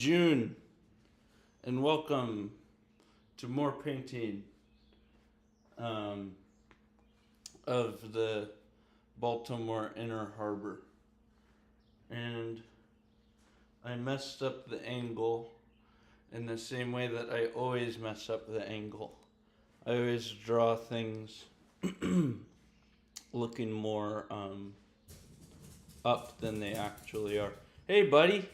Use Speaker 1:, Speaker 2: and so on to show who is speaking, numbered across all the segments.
Speaker 1: June, and welcome to more painting um, of the Baltimore Inner Harbor. And I messed up the angle in the same way that I always mess up the angle. I always draw things looking more up than they actually are. Hey, buddy.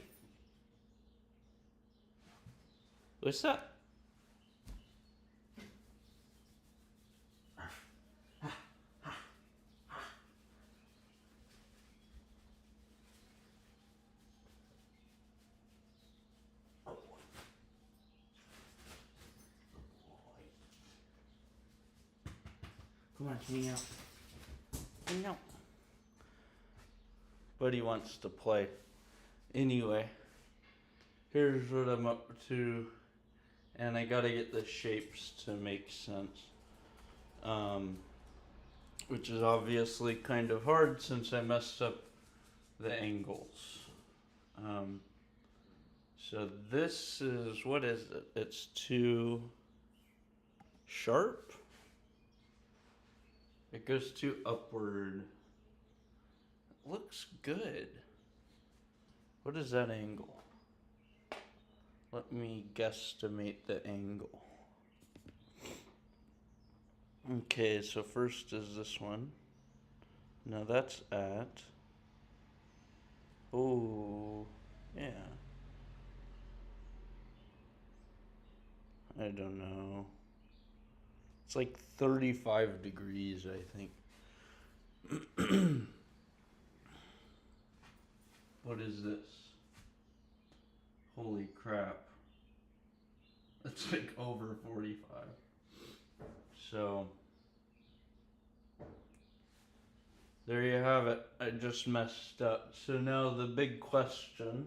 Speaker 1: What's up? Come on, hang out. Hang out. Buddy wants to play. Anyway, here's what I'm up to, and I gotta get the shapes to make sense. Which is obviously kind of hard since I messed up the angles. So this is, what is it? It's too sharp. It goes too upward. Looks good. What is that angle? Let me guesstimate the angle. Okay, so first is this one. Now that's at. Oh, yeah. I don't know. It's like 35 degrees, I think. What is this? Holy crap. It's like over 45. So, there you have it. I just messed up. So now the big question.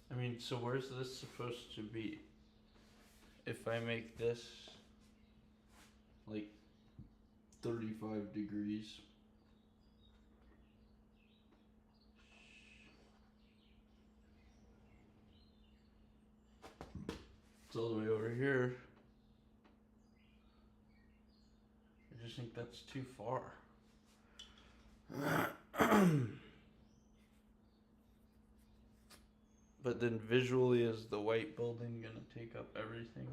Speaker 1: I mean, so where's this supposed to be? If I make this like 35 degrees. It's all the way over here. I just think that's too far. But then visually, is the white building gonna take up everything?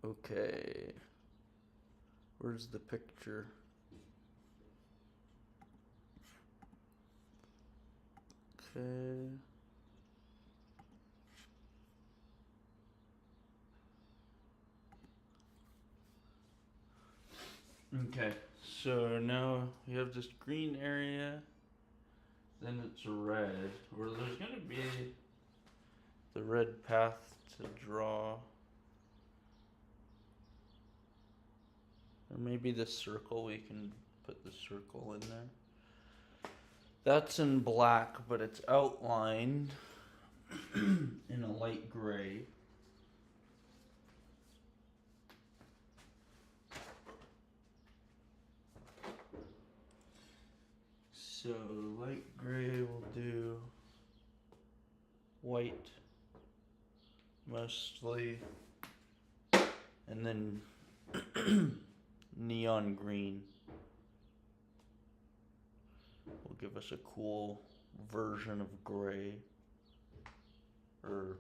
Speaker 1: Okay. Where's the picture? Okay. Okay, so now you have this green area, then it's red, where there's gonna be the red path to draw. Or maybe this circle, we can put the circle in there. That's in black, but it's outlined in a light gray. So light gray will do white mostly, and then neon green will give us a cool version of gray. Or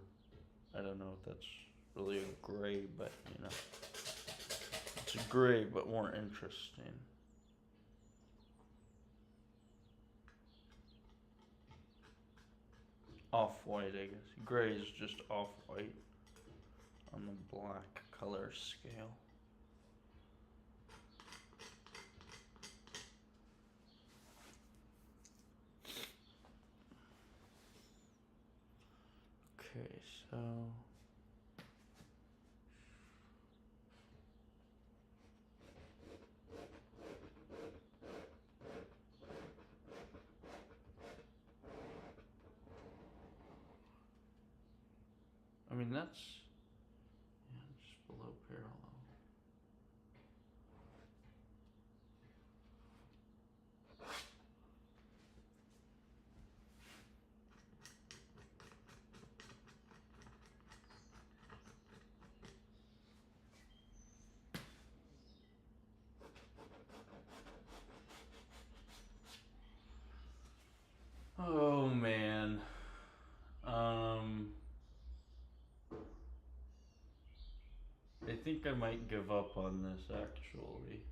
Speaker 1: I don't know if that's really a gray, but you know, it's a gray but more interesting. Off-white, I guess. Gray is just off-white on the black color scale. Okay, so I mean that's just below parallel. Oh man. I think I might give up on this actually.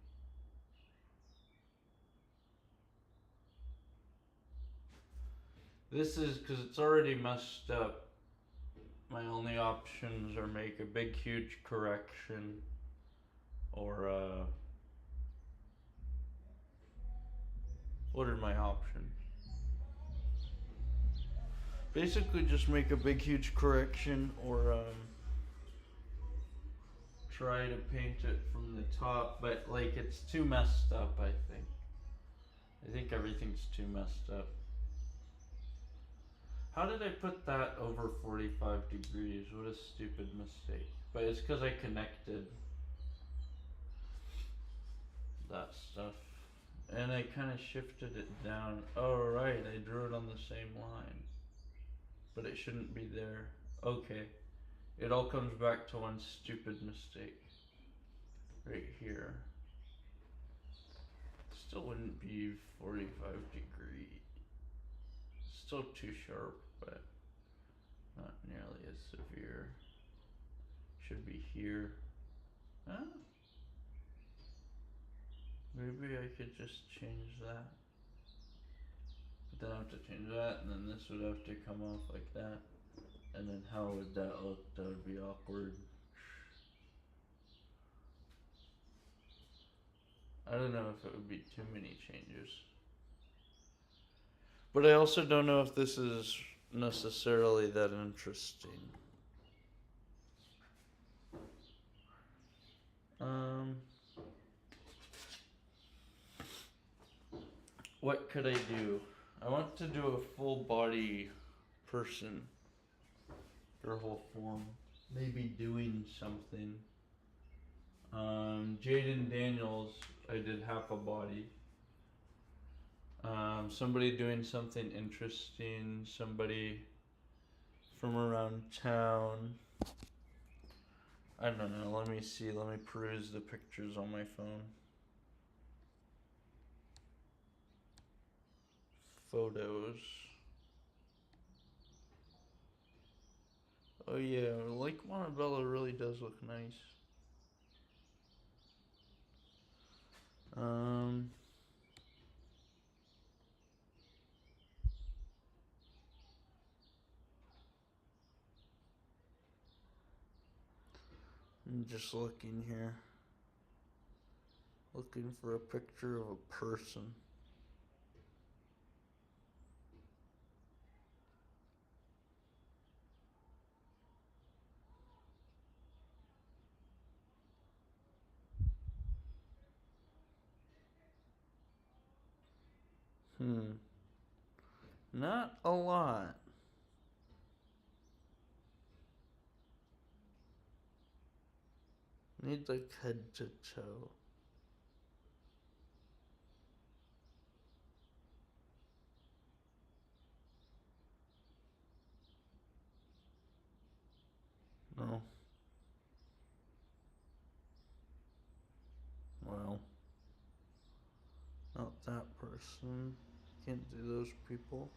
Speaker 1: This is because it's already messed up. My only options are make a big huge correction or what are my options? Basically just make a big huge correction or try to paint it from the top, but like it's too messed up, I think. I think everything's too messed up. How did I put that over 45 degrees? What a stupid mistake. But it's because I connected that stuff. And I kind of shifted it down. Oh, right, I drew it on the same line. But it shouldn't be there. Okay. It all comes back to one stupid mistake. Right here. Still wouldn't be 45 degrees. Still too sharp, but not nearly as severe. Should be here. Huh? Maybe I could just change that. But then I have to change that, and then this would have to come off like that. And then how would that look? That would be awkward. I don't know if it would be too many changes. But I also don't know if this is necessarily that interesting. What could I do? I want to do a full body person. Their whole form. Maybe doing something. Jaden Daniels, I did half a body. Somebody doing something interesting. Somebody from around town. I don't know. Let me see. Let me peruse the pictures on my phone. Photos. Oh yeah, Lake Montebello really does look nice. I'm just looking here. Looking for a picture of a person. Not a lot. Need like head to toe. No. Well. Not that person. Can't do those people.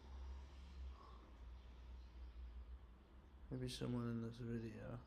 Speaker 1: Maybe someone in this video.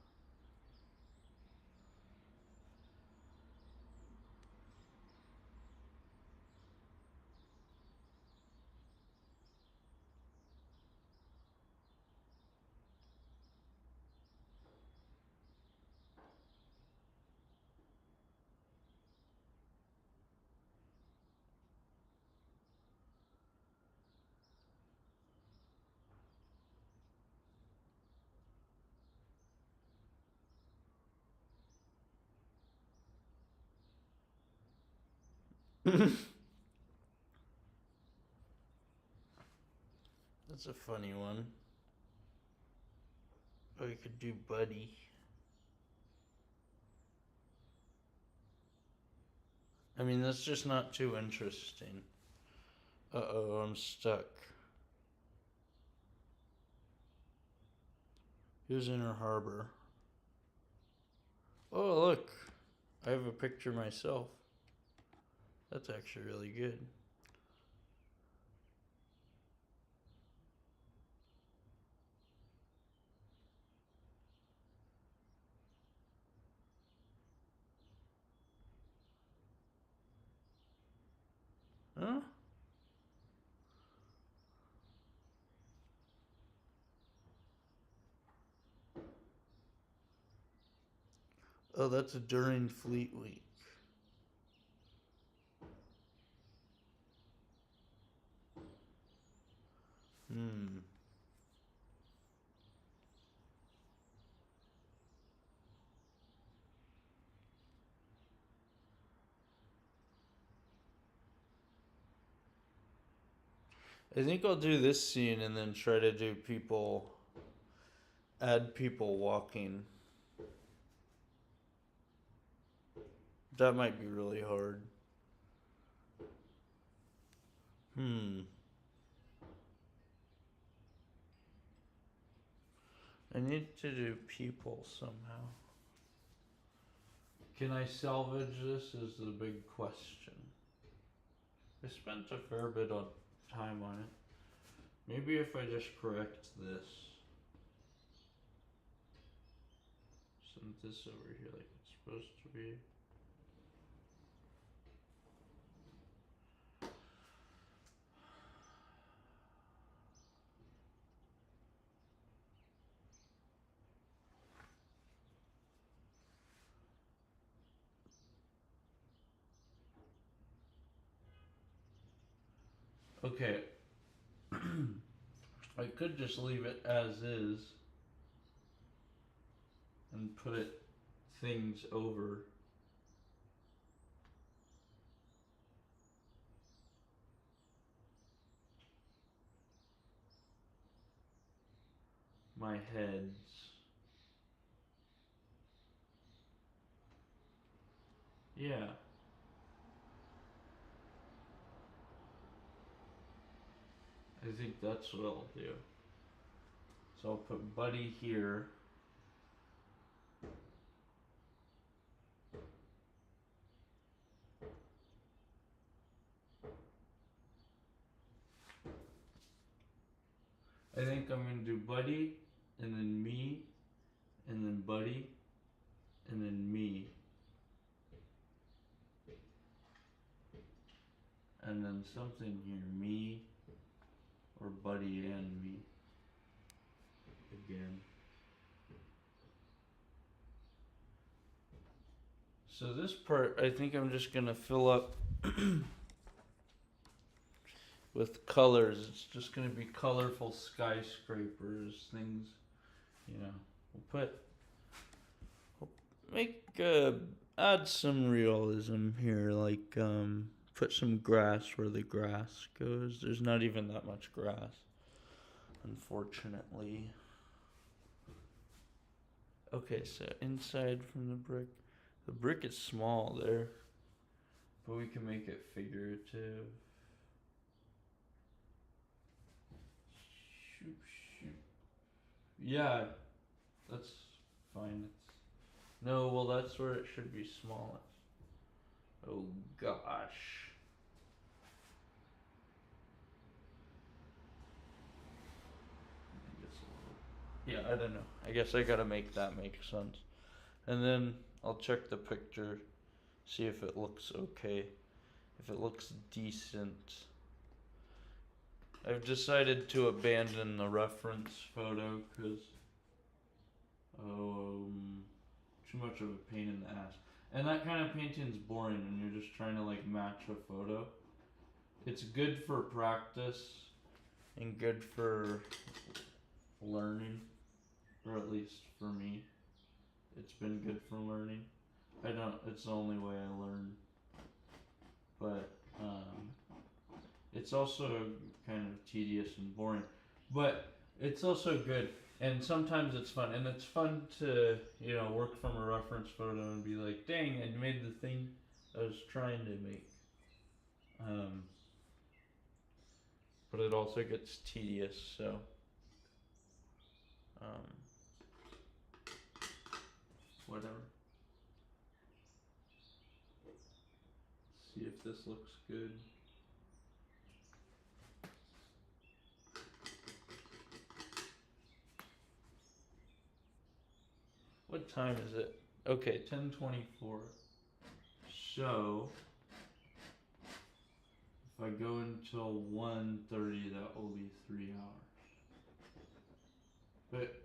Speaker 1: That's a funny one. Or we could do Buddy. I mean, that's just not too interesting. Uh-oh, I'm stuck. Here's Inner Harbor. Oh, look. I have a picture myself. That's actually really good. Huh? Oh, that's during Fleet Week. Hmm. I think I'll do this scene and then try to do add people walking. That might be really hard. I need to do people somehow. Can I salvage this is the big question. I spent a fair bit of time on it. Maybe if I just correct this. Send this over here like it's supposed to be. Okay. I could just leave it as is and put it things over. My heads. Yeah. I think that's what I'll do. So I'll put Buddy here. I think I'm gonna do Buddy, and then me, and then Buddy, and then me. And then something here, me, or Buddy and me. Again. So this part, I think I'm just gonna fill up with colors. It's just gonna be colorful skyscrapers, things, you know. We'll add some realism here, like, put some grass where the grass goes. There's not even that much grass, unfortunately. Okay, so inside from the brick. The brick is small there, but we can make it figurative. Shoop, shoop. Yeah, that's fine. No, well, that's where it should be smallest. Oh gosh. Yeah, I don't know. I guess I gotta make that make sense. And then I'll check the picture, see if it looks okay. If it looks decent. I've decided to abandon the reference photo because too much of a pain in the ass. And that kind of painting's boring when you're just trying to like match a photo. It's good for practice and good for learning, or at least for me. It's been good for learning. It's the only way I learn. but it's also kind of tedious and boring. But it's also good, and sometimes it's fun, and it's fun to work from a reference photo and be like, dang, I made the thing I was trying to make. But it also gets tedious, so whatever. See if this looks good. What time is it? Okay, 10:24. So if I go until 1:30, that will be 3 hours. But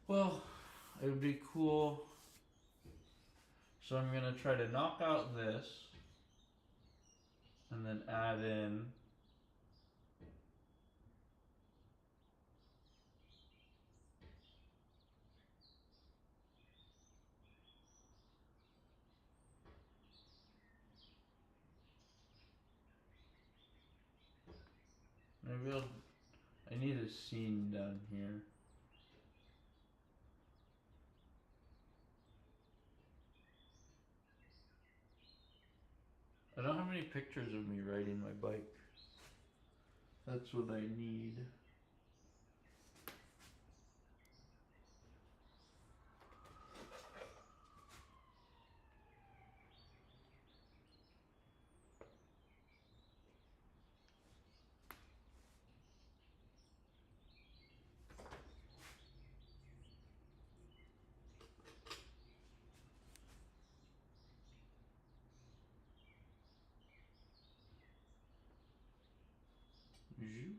Speaker 1: well, it would be cool. So I'm gonna try to knock out this and then add in maybe I need a scene down here. I don't have any pictures of me riding my bike. That's what I need. Zoop.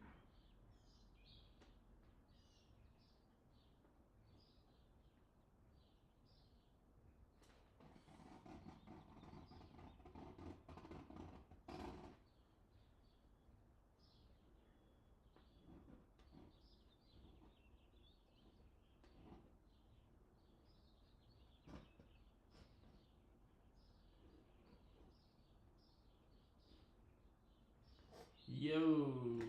Speaker 1: Yo.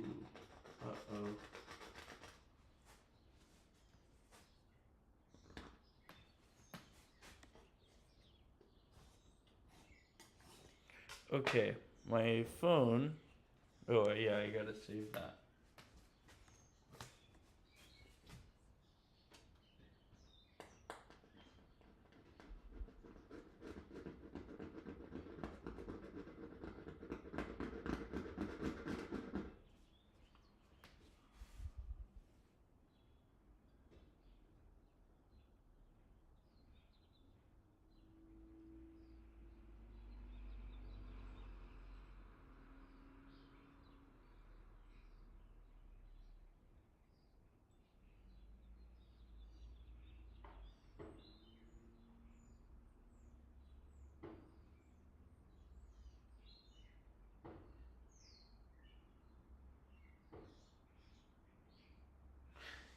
Speaker 1: Uh-oh. Okay, my phone. Oh, yeah, I gotta save that.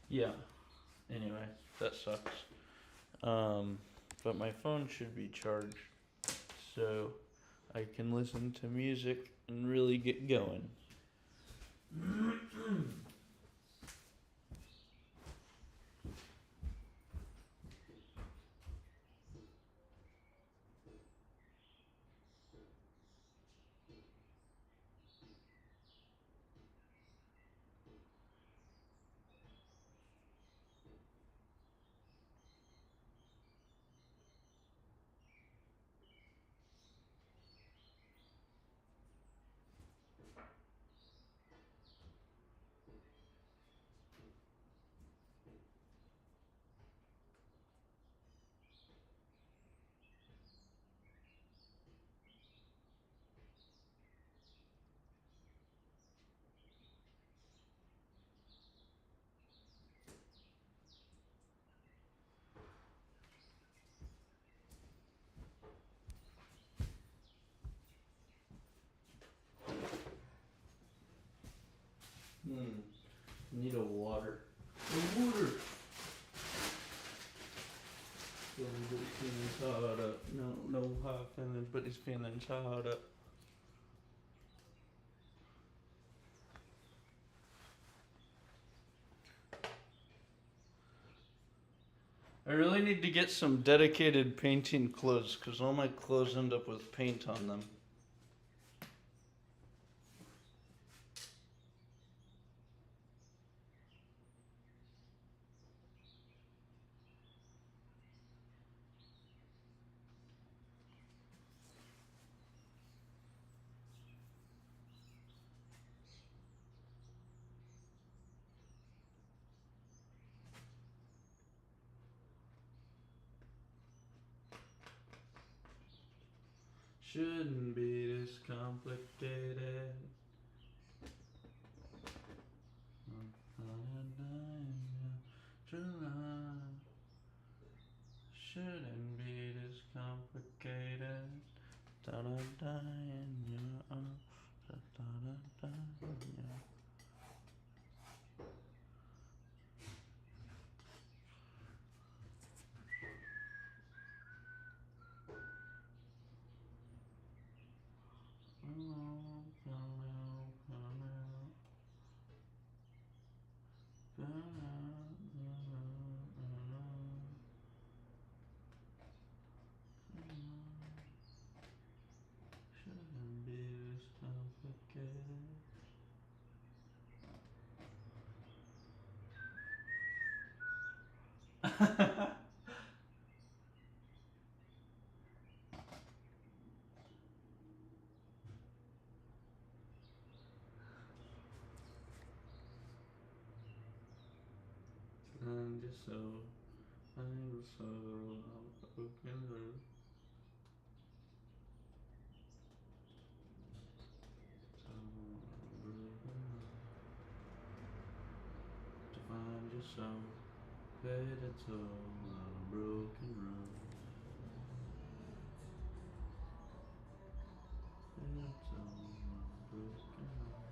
Speaker 1: Yeah. Anyway, that sucks. But my phone should be charged, so I can listen to music and really get going. Need a water. A water! No everybody's feeling tired up. I really need to get some dedicated painting clothes because all my clothes end up with paint on them. Shouldn't be this complicated. Shouldn't be this complicated. Da da da in your arms. Da da da da in your. Shouldn't be this complicated. And just so I'm so broken heart. So broken heart. To find yourself, paid a toll on a broken road. Paid a toll on a broken road.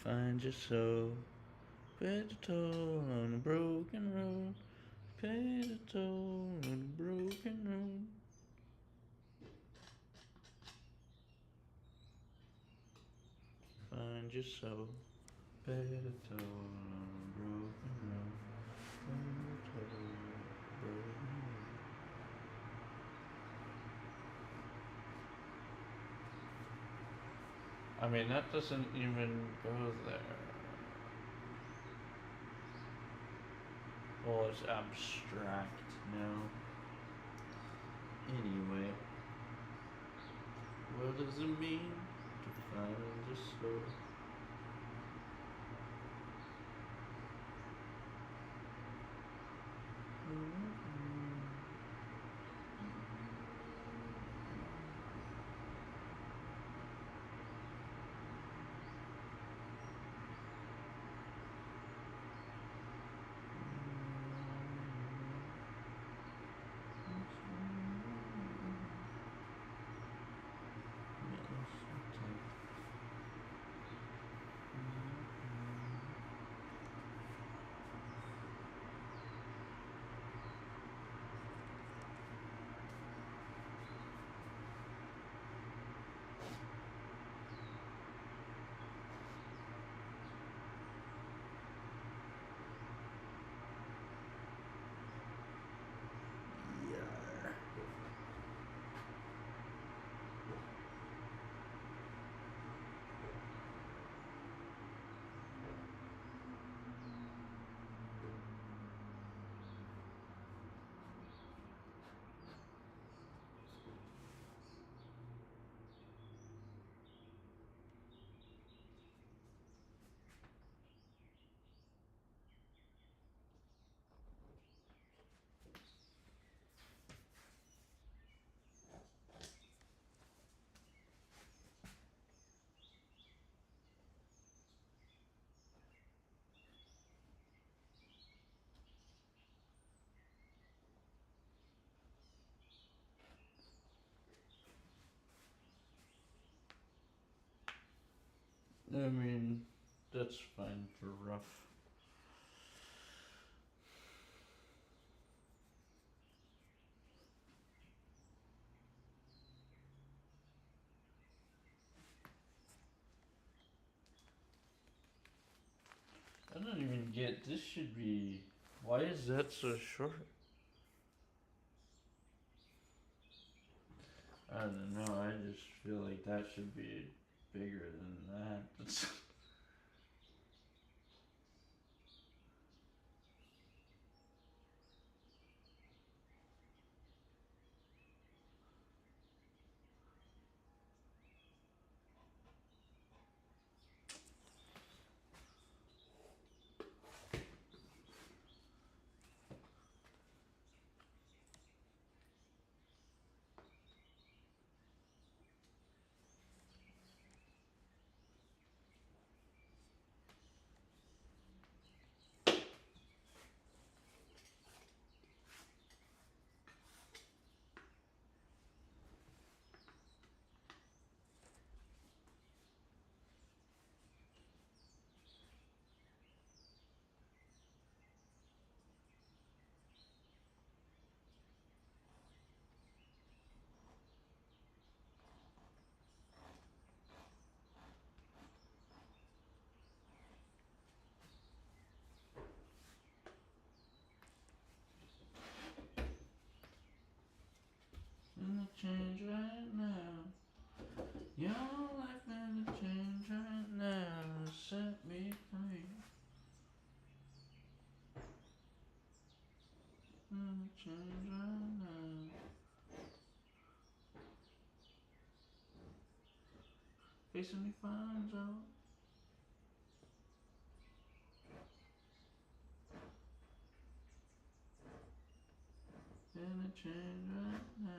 Speaker 1: Find yourself, paid a toll on a broken road. Paid a toll on a broken road. Find yourself, paid a toll on a broken road. Paid a toll on a broken road. I mean, that doesn't even go there. Well, it's abstract now. Anyway, what does it mean to find your soul? I mean, that's fine for rough. I don't even get, this should be, why is that so short? I don't know, I just feel like that should be bigger than that. Gonna change right now. Your life gonna change right now. Set me free. Gonna change right now. Facing me finds out. Gonna change right now.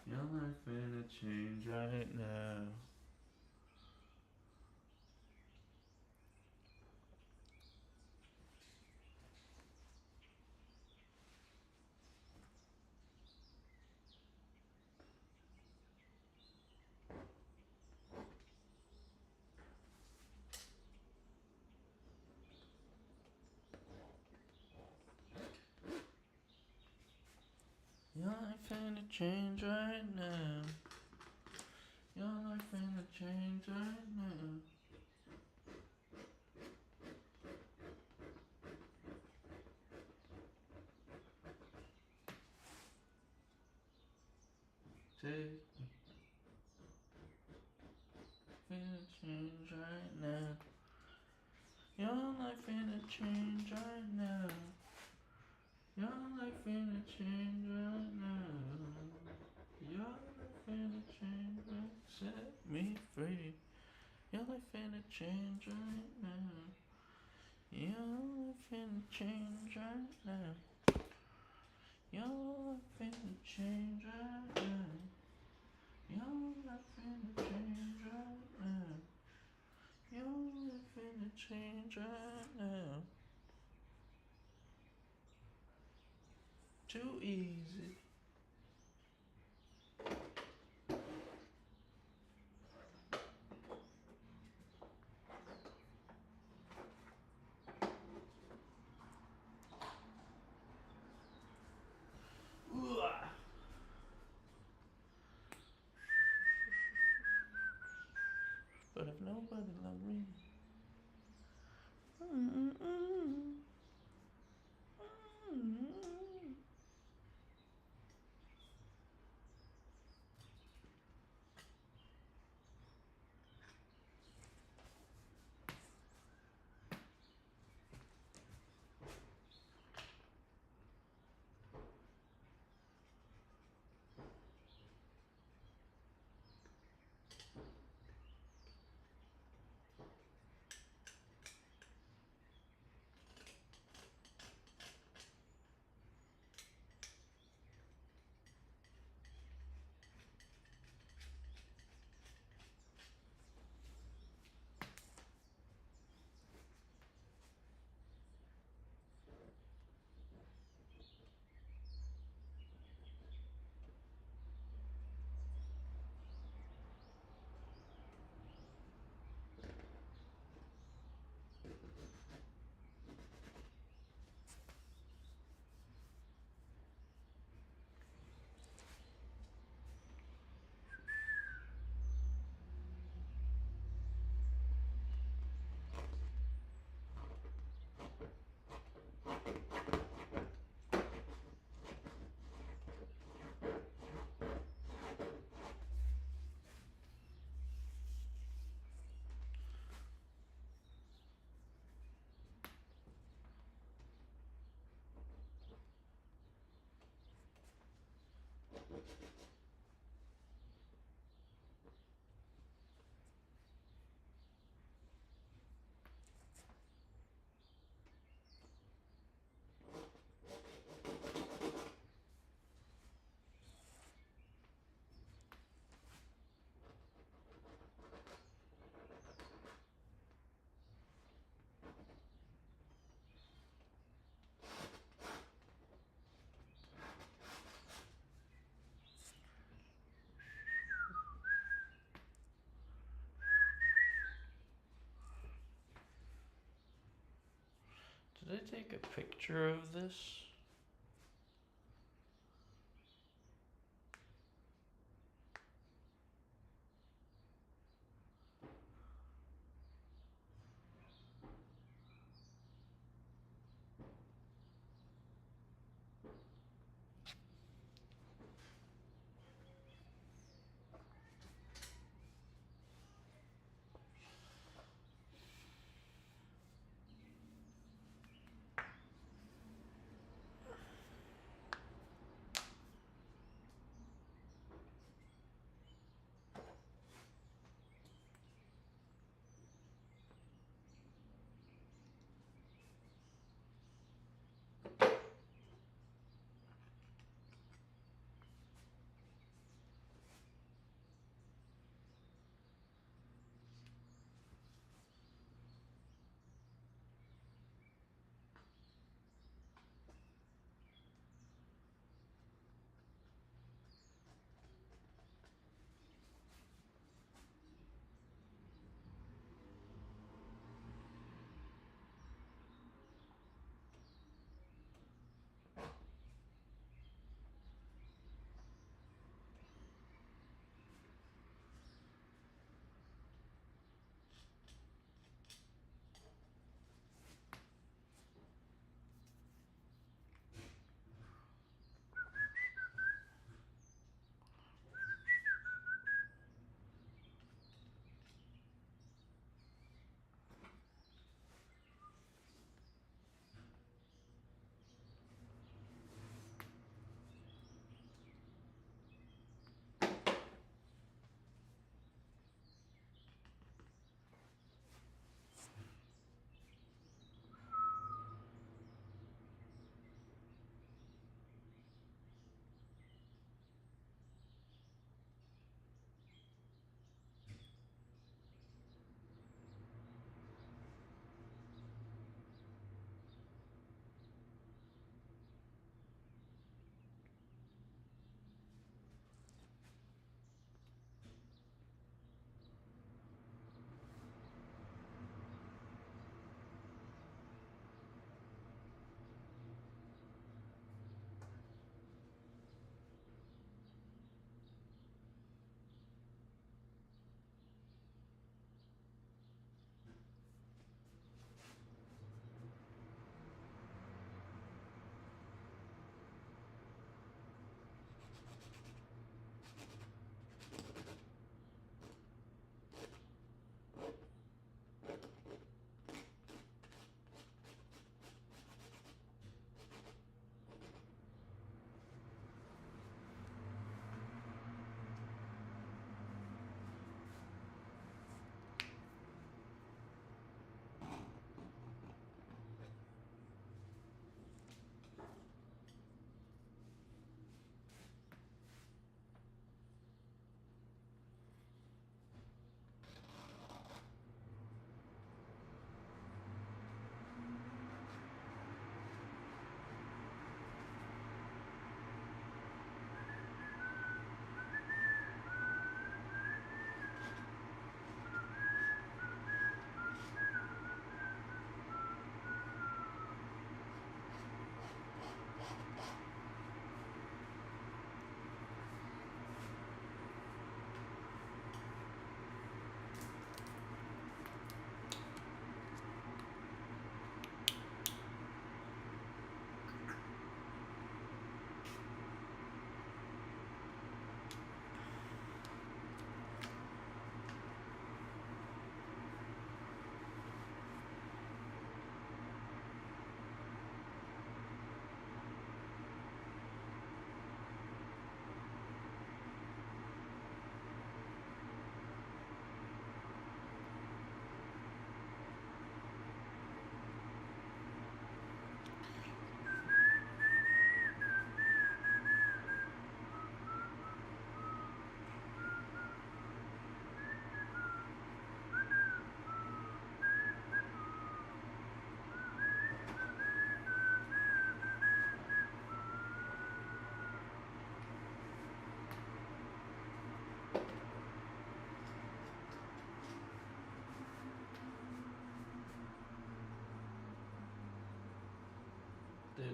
Speaker 1: Your life gonna change right now. Your life gonna change right now. Your life gonna change right now. Take me. Gonna change right now. Your life gonna change right now. Your life gonna change right now. Your life gonna change right. Set me free. Your life gonna change right now. Your life gonna change right now. Your life gonna change right now. Your life gonna change right now. Your life gonna change right now. Too easy. But if nobody loved me, Did I take a picture of this?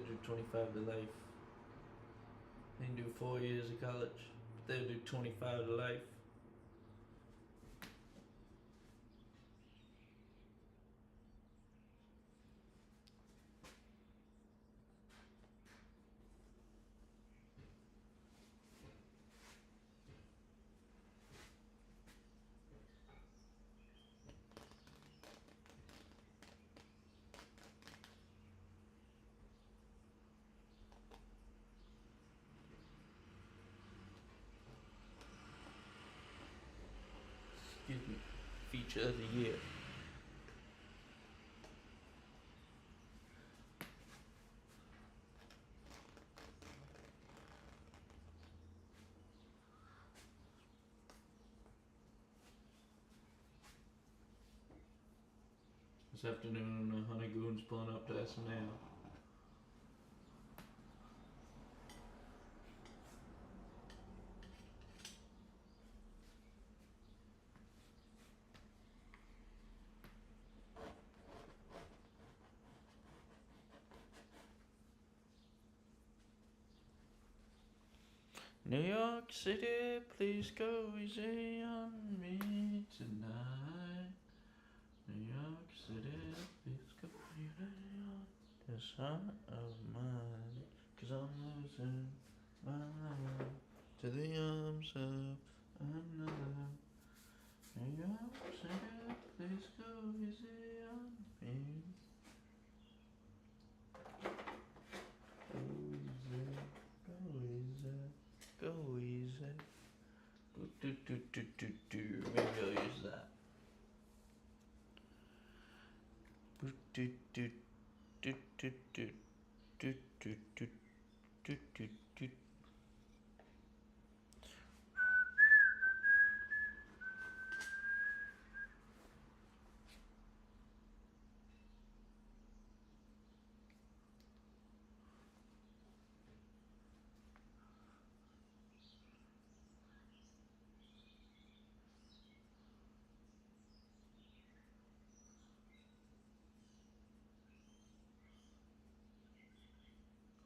Speaker 1: do 25 to life. They can do 4 years of college, but they'll do 25 to life. Excuse me. Feature of the year. This afternoon, Honey Goon's pulling up to SNL. New York City, please go easy on me tonight. New York City, please go easy on this heart of mine. 'Cause I'm losing my mind to the arms of another. New York City, please go easy on me. Go easy, go easy. Go easy. Maybe I'll use that.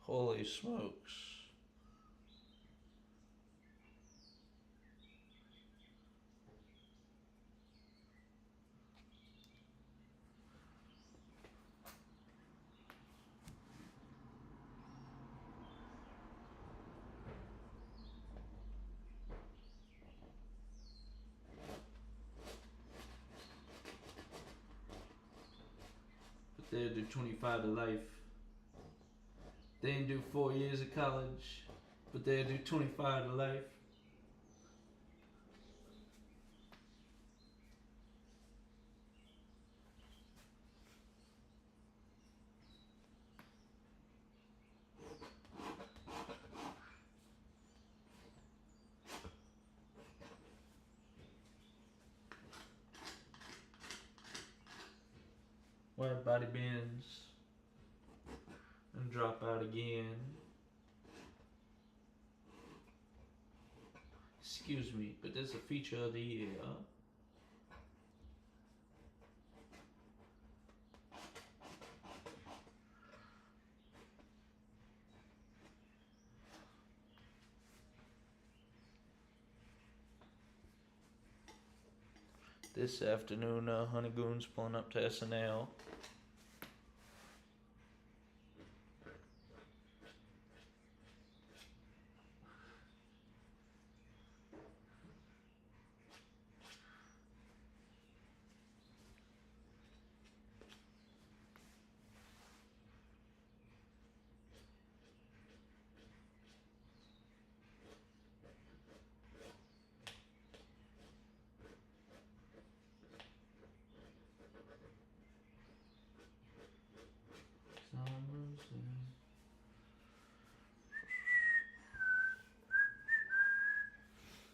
Speaker 1: Holy smokes. But they'll do 25 to life. They didn't do 4 years of college, but they'll do 25 to life. Wide body bends and drop out again. Excuse me, but that's a feature of the year. This afternoon, Honey Goon's pulling up to SNL.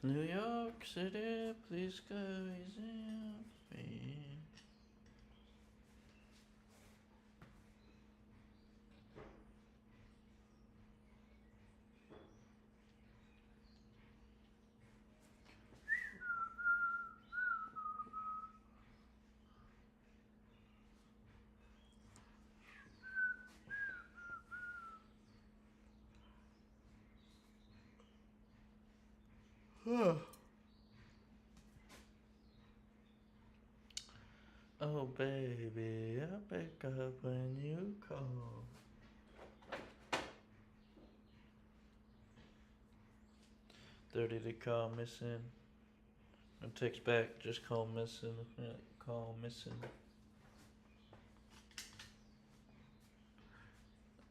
Speaker 1: New York City, please go easy on me. Oh baby, I pick up when you call. 30 to call missing. No text back, just call missing. Call missing.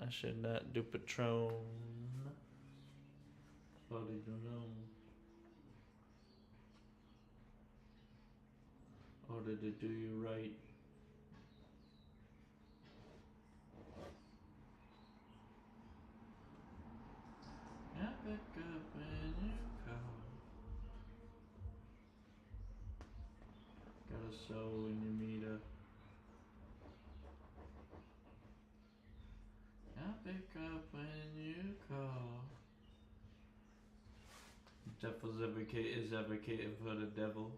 Speaker 1: I should not do Patron. Body don't know. Or did it do you right? I pick up when you call. Got a soul when you meet up. I pick up when you call. Devil's advocate is advocating for the devil.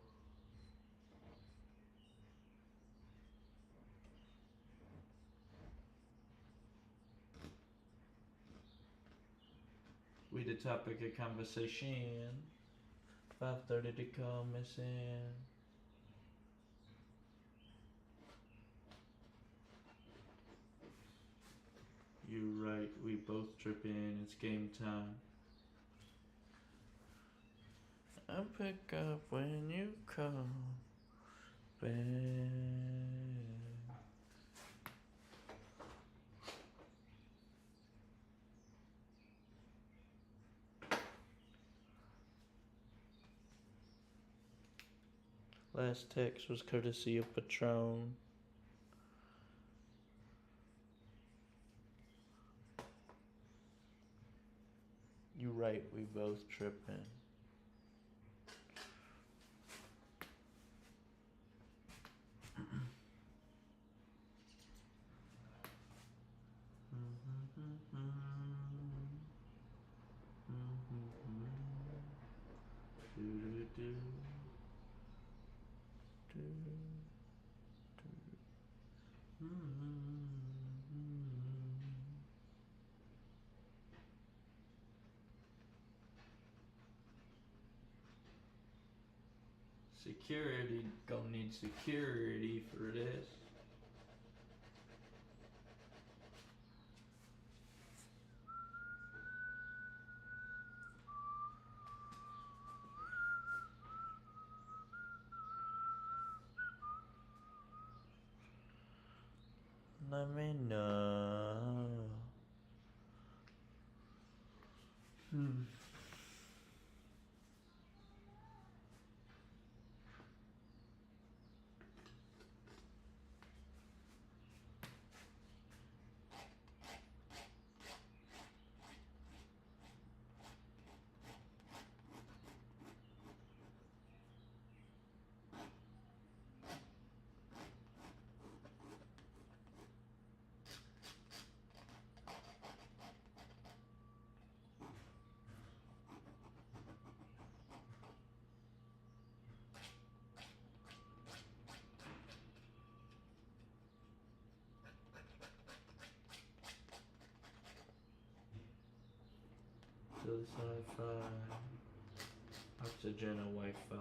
Speaker 1: We the topic of conversation. 5:30 to call missing. You right, we both tripping, it's game time. I pick up when you call back. Last text was courtesy of Patron. You right, we both tripping. Security, gonna need security for this. Let me know. Still sci-fi. Oxygen and Wi-Fi.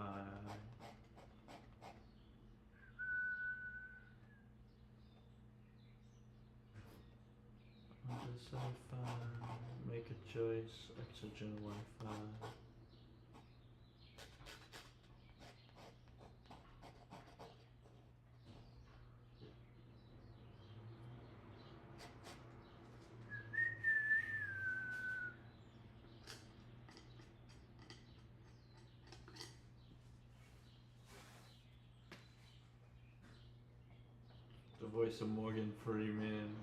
Speaker 1: Onto sci-fi. Make a choice. Oxygen and Wi-Fi. The voice of Morgan Freeman.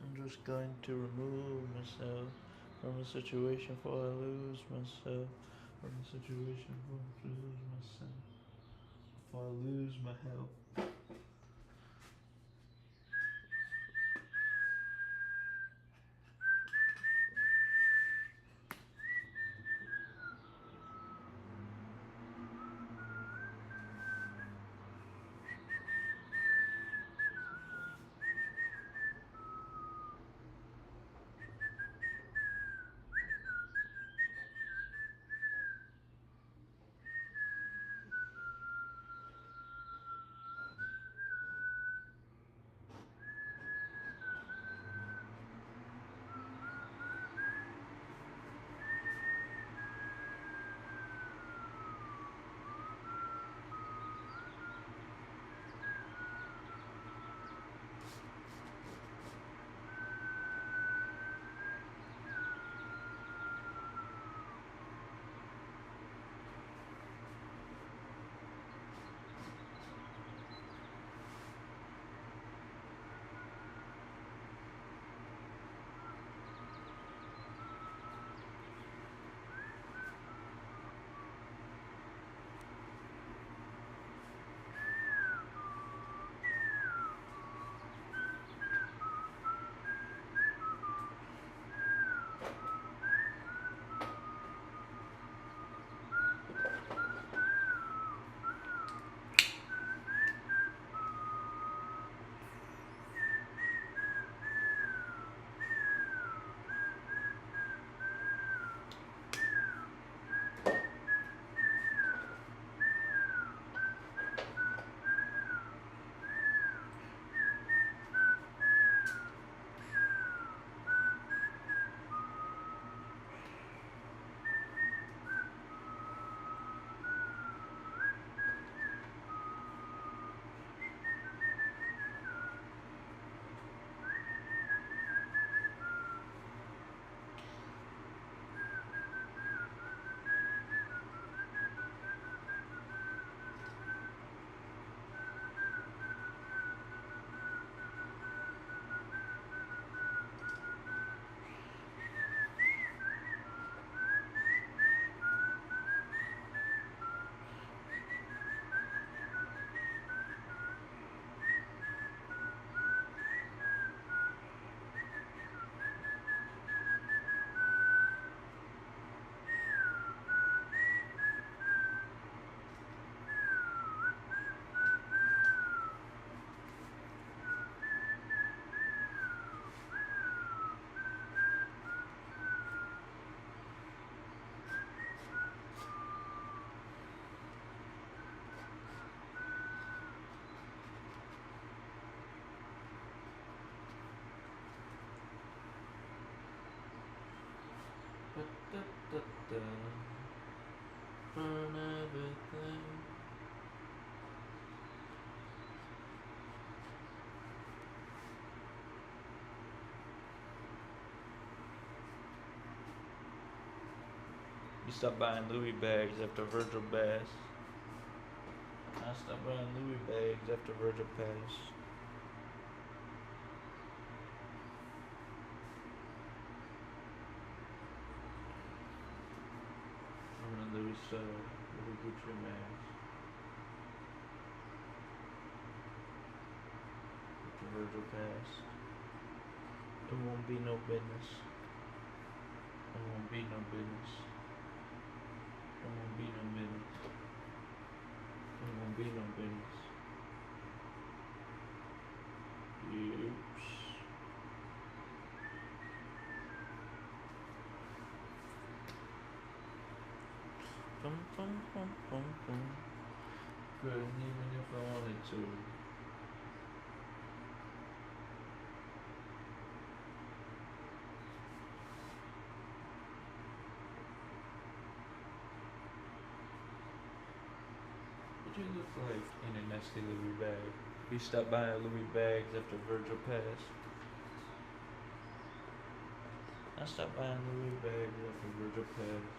Speaker 1: I'm just going to remove myself from a situation before I lose myself. From a situation before I lose myself. Before I lose my health. Da-da-da-da. Run everything. You stop buying Louis bags after Virgil Bass. I stopped buying Louis bags after Virgil passed. I'm in a Louis Louis Gucci mask after Virgil passed. It won't be no business. It won't be no business. It won't be no business. It won't be no business. Oops. Bum bum bum bum bum. Couldn't even if I wanted to. What you look like in a nasty Louis bag? We stopped buying Louis bags after Virgil passed. I stopped buying Louis bags after Virgil passed.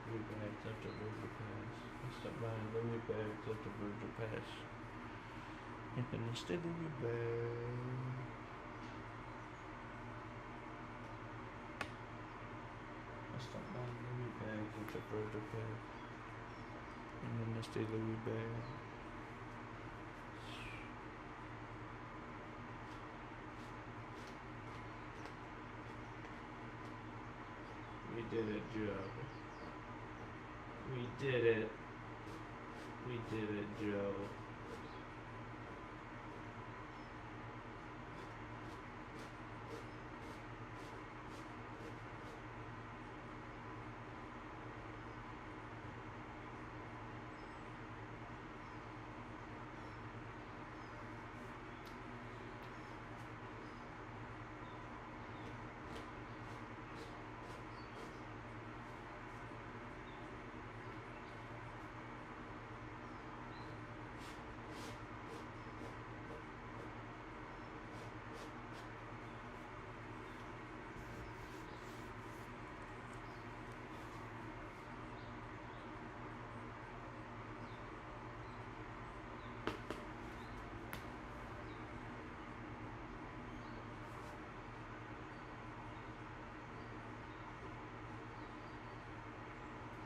Speaker 1: Louis bags after Virgil passed. I stopped buying Louis bags after Virgil passed. In a nasty Louis bag. I stopped buying Louis bags after Virgil passed. In a nasty Louis bag. We did it, Joe. We did it. We did it, Joe.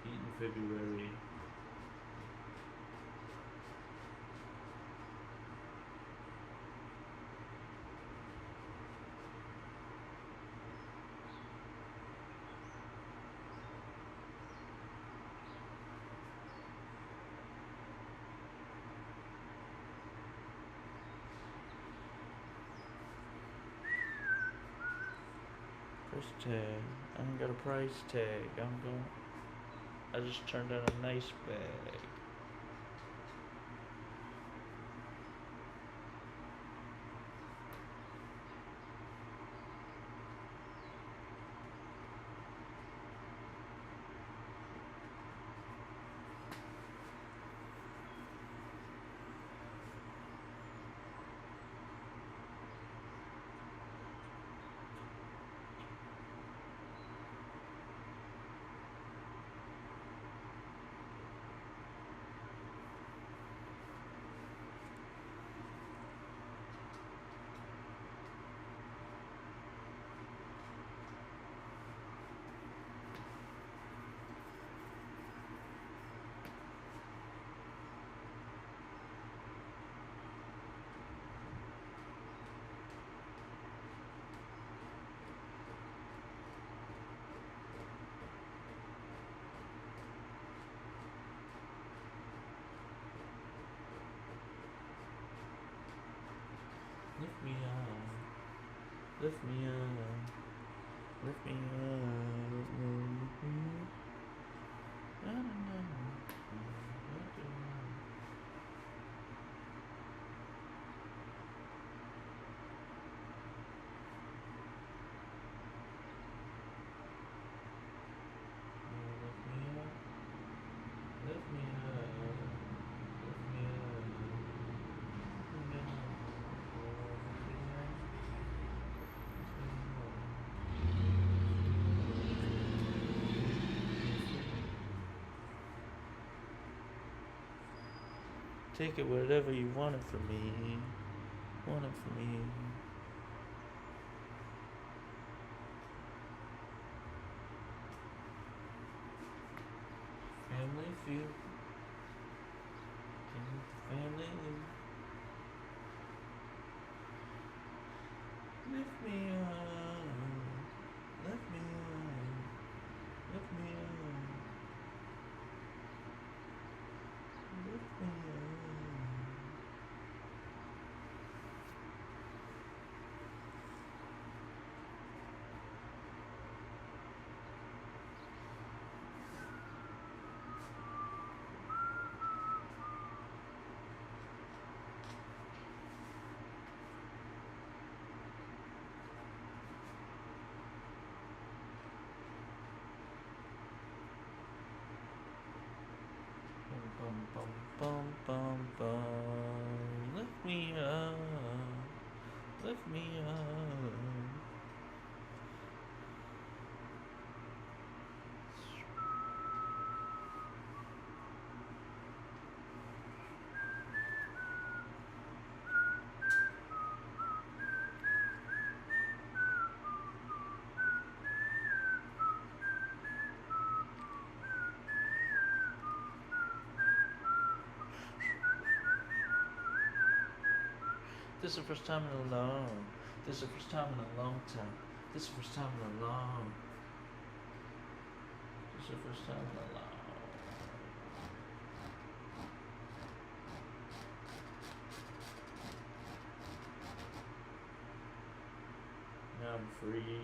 Speaker 1: In February. Price tag. I ain't got a price tag. I just turned out a nice bag. Lift me up, lift me up, lift me up. Na, na, na, na, na. Take it whatever you want it from me. Want it from me. Family feel. Family lift me up. Lift me up. Lift me up. Lift me up. Bum bum bum bum bum. Lift me up. Lift me up. This is the first time in a long. This is the first time in a long time. This is the first time in a long. This is the first time in a long. Now I'm free.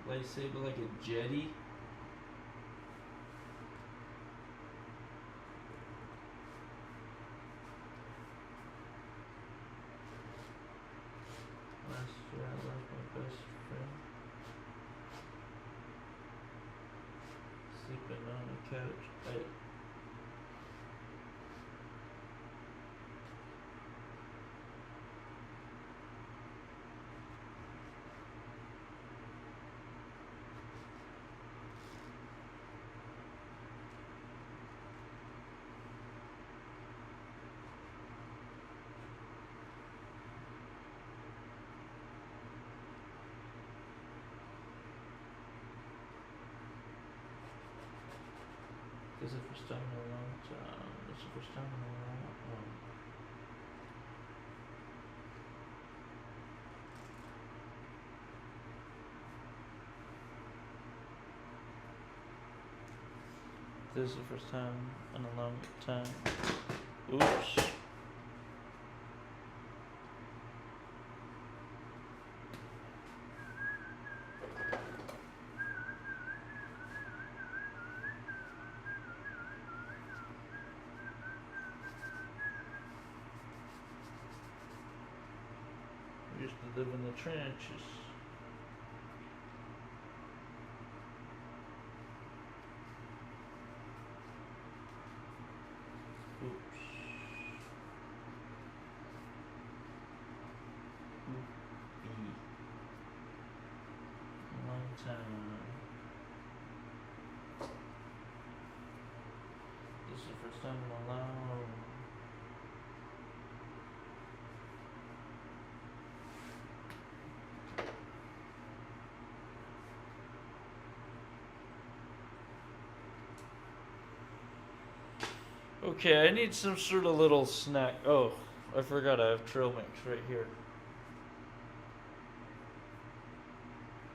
Speaker 1: Lightsaber like a jetty. Last year I lost my best friend. Sleeping on the couch. This is the first time in a long time. This is the first time in a long time. This is the first time in a long time. Oops. Used to live in the trenches. Oops. Oopie. Long time. This is the first time in a long. Okay, I need some sort of little snack. Oh, I forgot I have trail mix right here.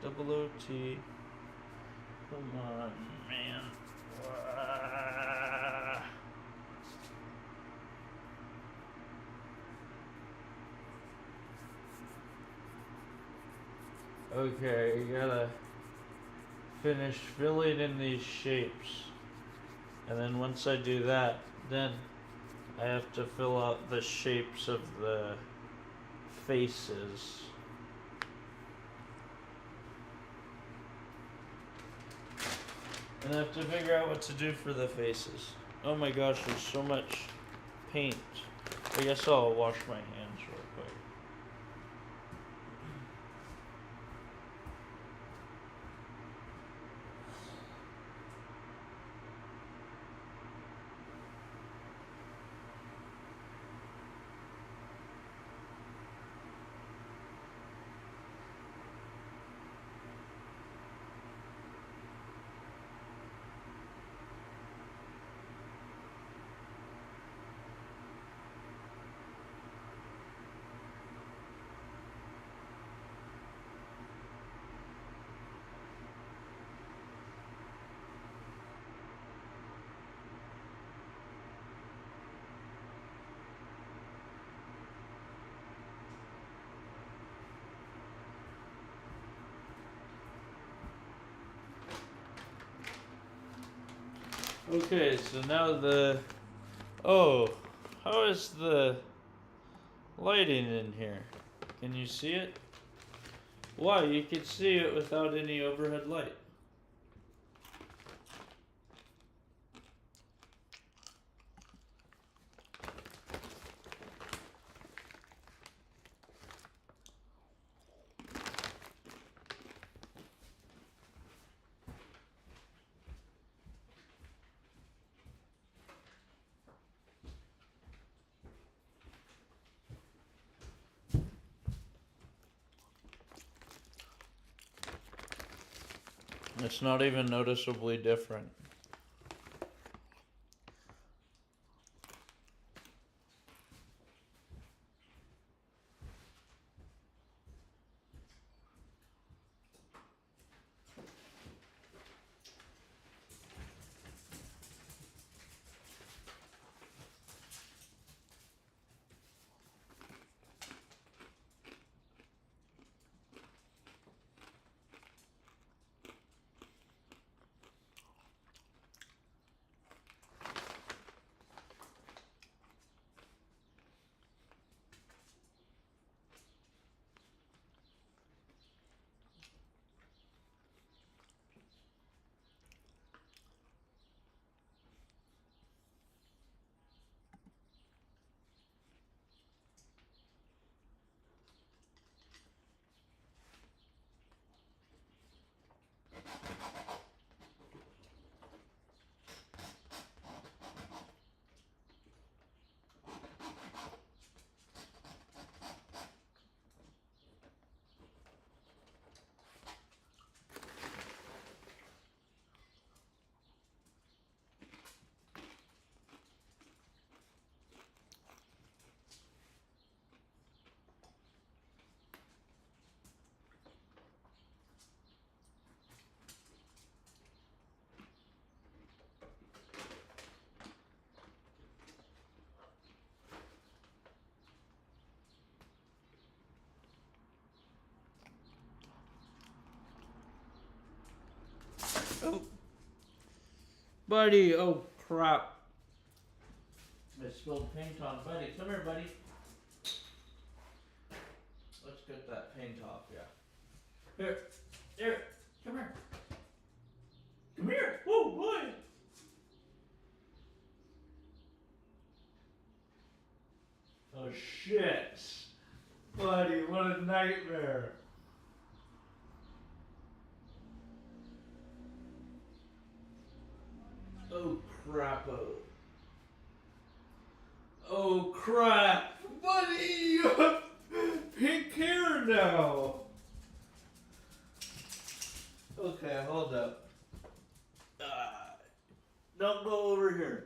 Speaker 1: Double OT. Come on, man. Okay, you gotta finish filling in these shapes. And then once I do that, then I have to fill out the shapes of the faces. And I have to figure out what to do for the faces. Oh my gosh, there's so much paint. I guess I'll wash my hands real quick. Okay, so now oh, how is the lighting in here? Can you see it? Wow, you can see it without any overhead light. It's not even noticeably different. Oh, buddy, oh crap. I spilled paint on buddy. Come here, buddy. Let's get that paint off, yeah. Here, here, come here. Come here. Oh boy. Oh shit. Buddy, what a nightmare. Oh crap. Oh crap. Buddy, you have pink hair now. Okay, hold up. Don't go over here.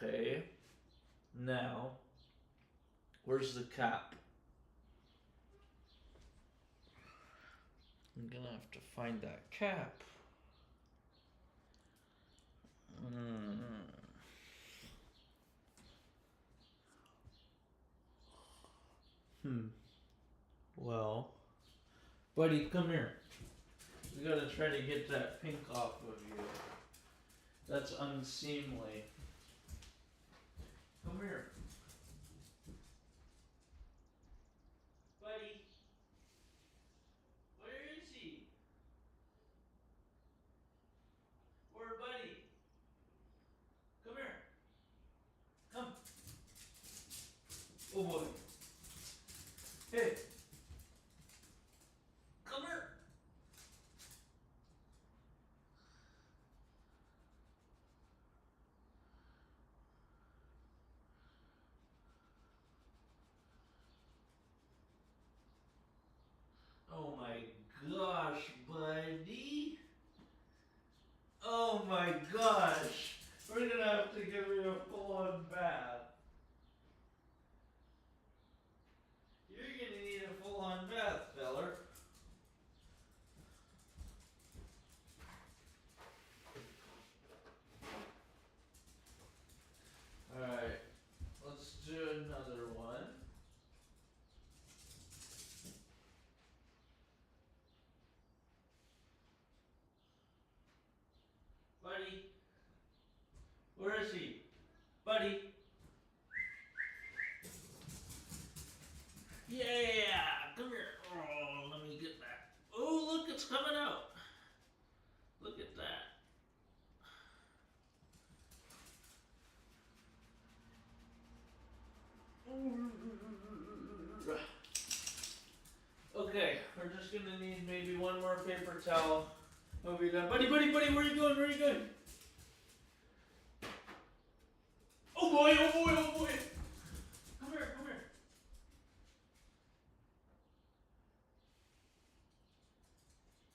Speaker 1: Okay. Now, where's the cap? I'm gonna have to find that cap. Well, buddy, come here. We gotta try to get that pink off of you. That's unseemly. Come here. Buddy. Where is he? Where, buddy? Come here. Come. Oh boy. Hey. Come here. Oh my gosh, buddy. Oh my gosh. We're gonna have to give you a full-on bath. You're gonna need a full-on bath, feller. Alright, let's do another one. Buddy. Where is he? Buddy. Yeah, come here. Oh, let me get that. Oh, look, it's coming out. Look at that. Okay, we're just gonna need maybe one more paper towel. We'll be done. Buddy, buddy, buddy, where are you going? Where are you going? Oh boy, oh boy, oh boy. Come here, come here.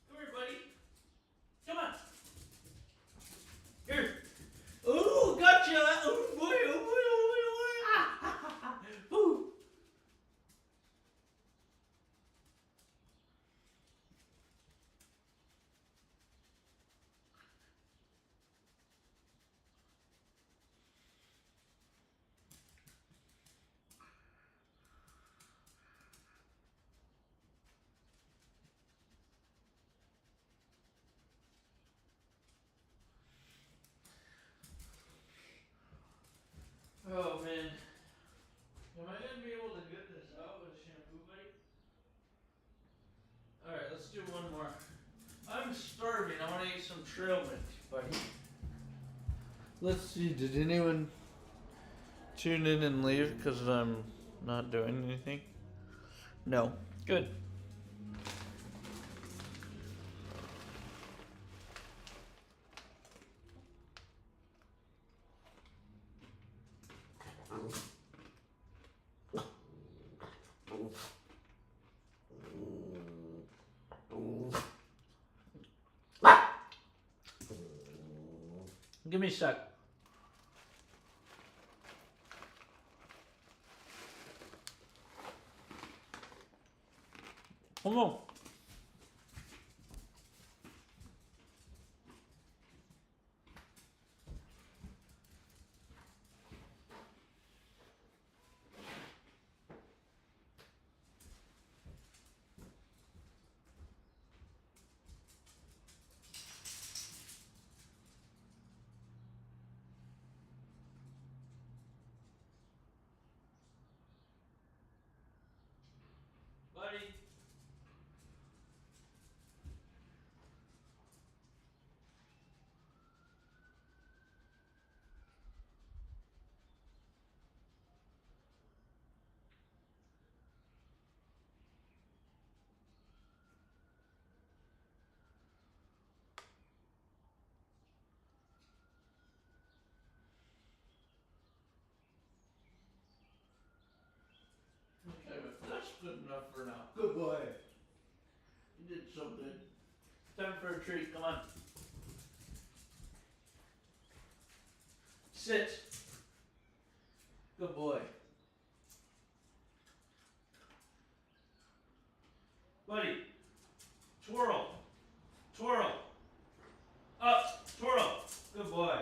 Speaker 1: Come here, buddy. Come on. Here. Ooh, gotcha. Oh boy, oh boy, oh boy, oh boy. Ah. Ooh. Oh man. Am I gonna be able to get this out with shampoo, buddy? Alright, let's do one more. I'm starving. I want to eat some trail mix, buddy. Let's see. Did anyone tune in and leave because I'm not doing anything? No. Good. Give me a sec. Come on. Buddy. Okay, but that's good enough for now. Good boy. You did so good. Time for a treat. Come on. Sit. Good boy. Buddy. Twirl. Twirl. Up. Twirl. Good boy.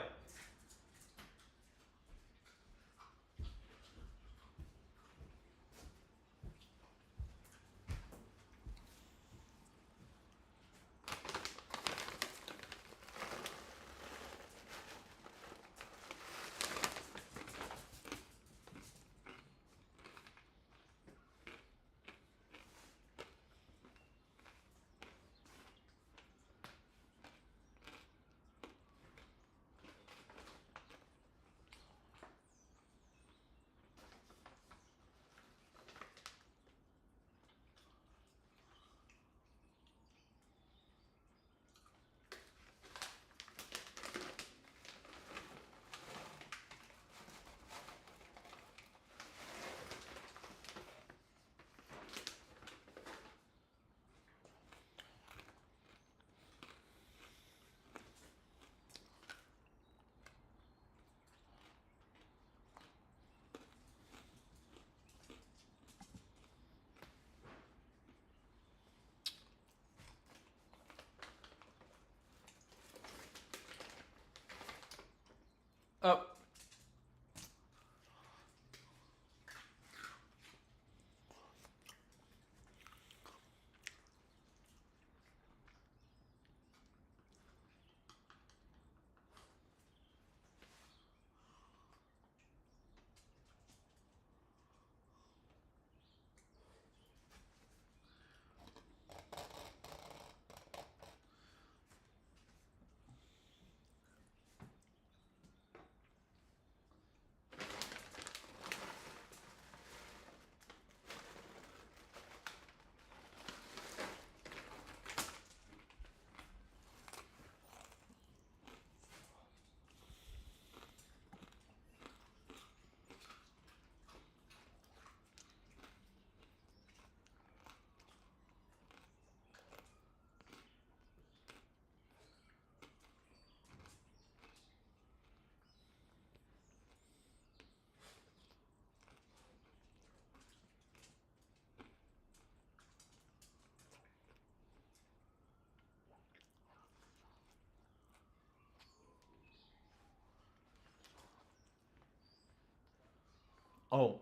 Speaker 1: Oh,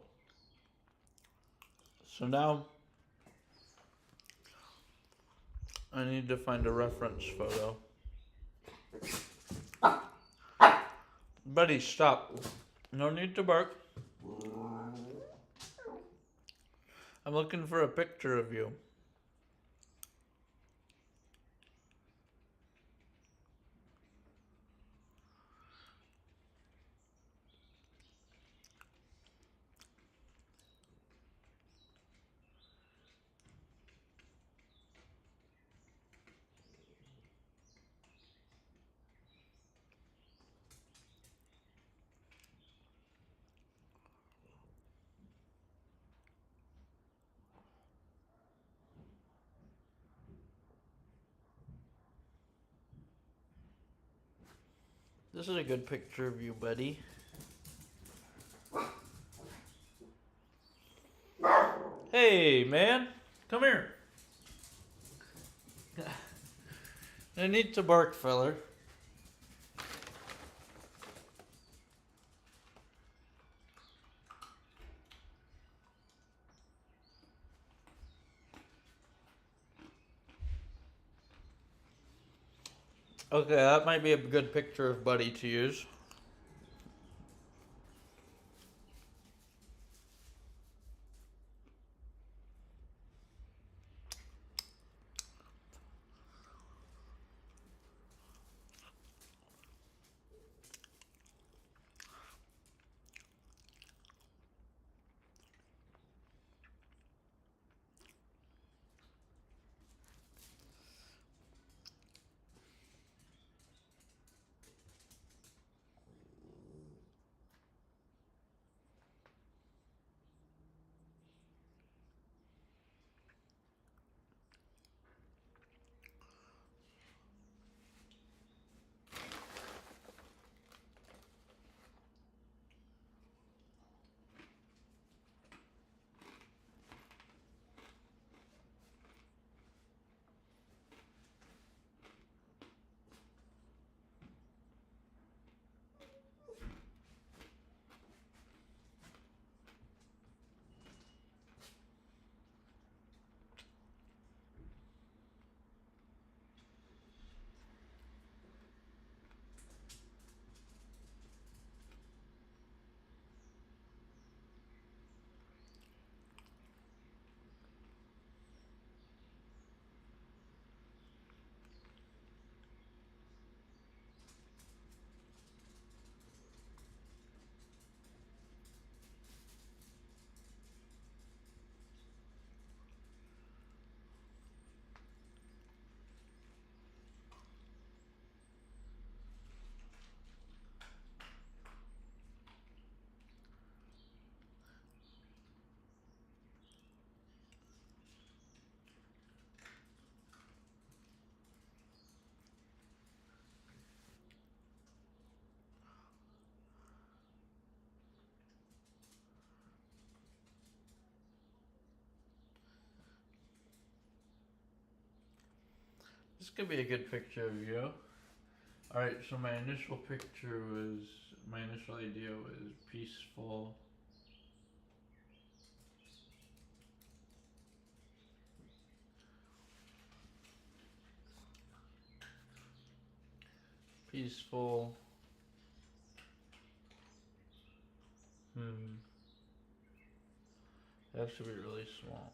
Speaker 1: so now I need to find a reference photo. Buddy, stop. No need to bark. I'm looking for a picture of you. This is a good picture of you, buddy. Hey, man. Come here. I need to bark, feller. Okay, that might be a good picture of Buddy to use. This could be a good picture of you. Alright, so my initial idea was peaceful. Peaceful. That should be really small.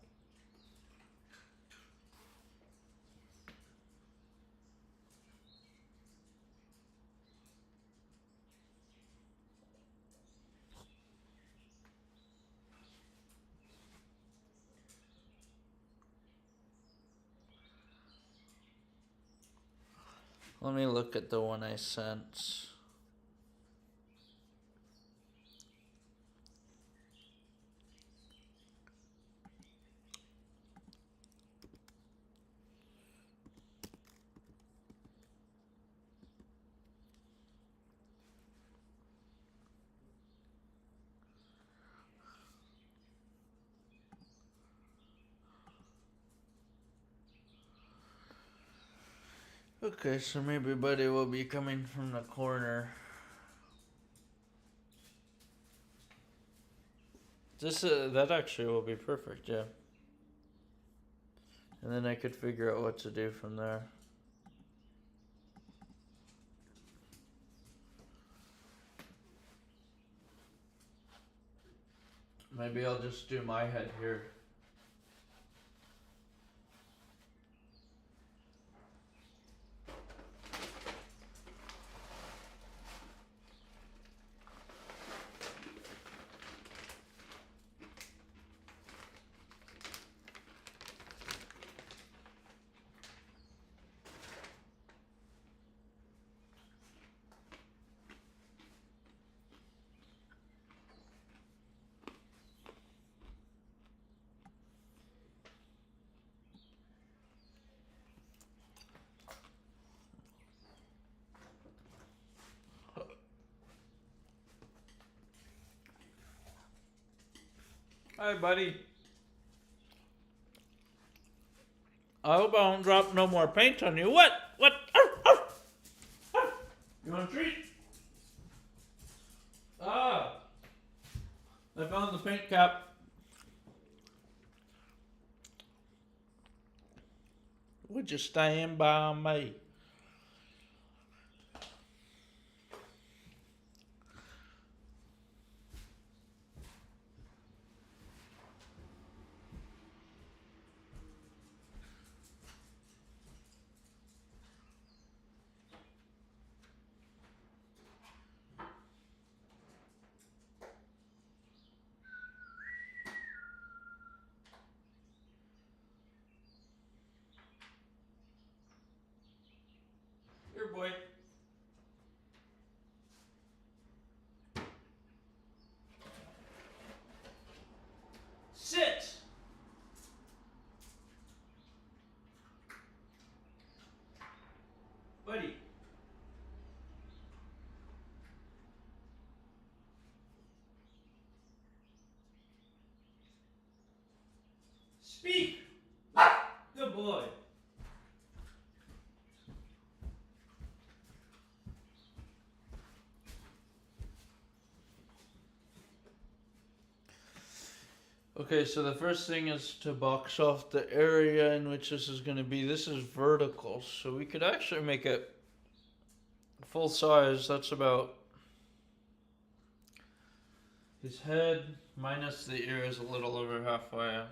Speaker 1: Let me look at the one I sent. Okay, so maybe Buddy will be coming from the corner. This that actually will be perfect, yeah. And then I could figure out what to do from there. Maybe I'll just do my head here. Hi, buddy. I hope I don't drop no more paint on you. What? What? Arf, arf, arf. You want a treat? Ah, I found the paint cap. Would you stand by me? Here, boy. Sit. Buddy. Speak. Good boy. Okay, so the first thing is to box off the area in which this is going to be. This is vertical, so we could actually make it full size. That's about his head minus the ear is a little over halfway.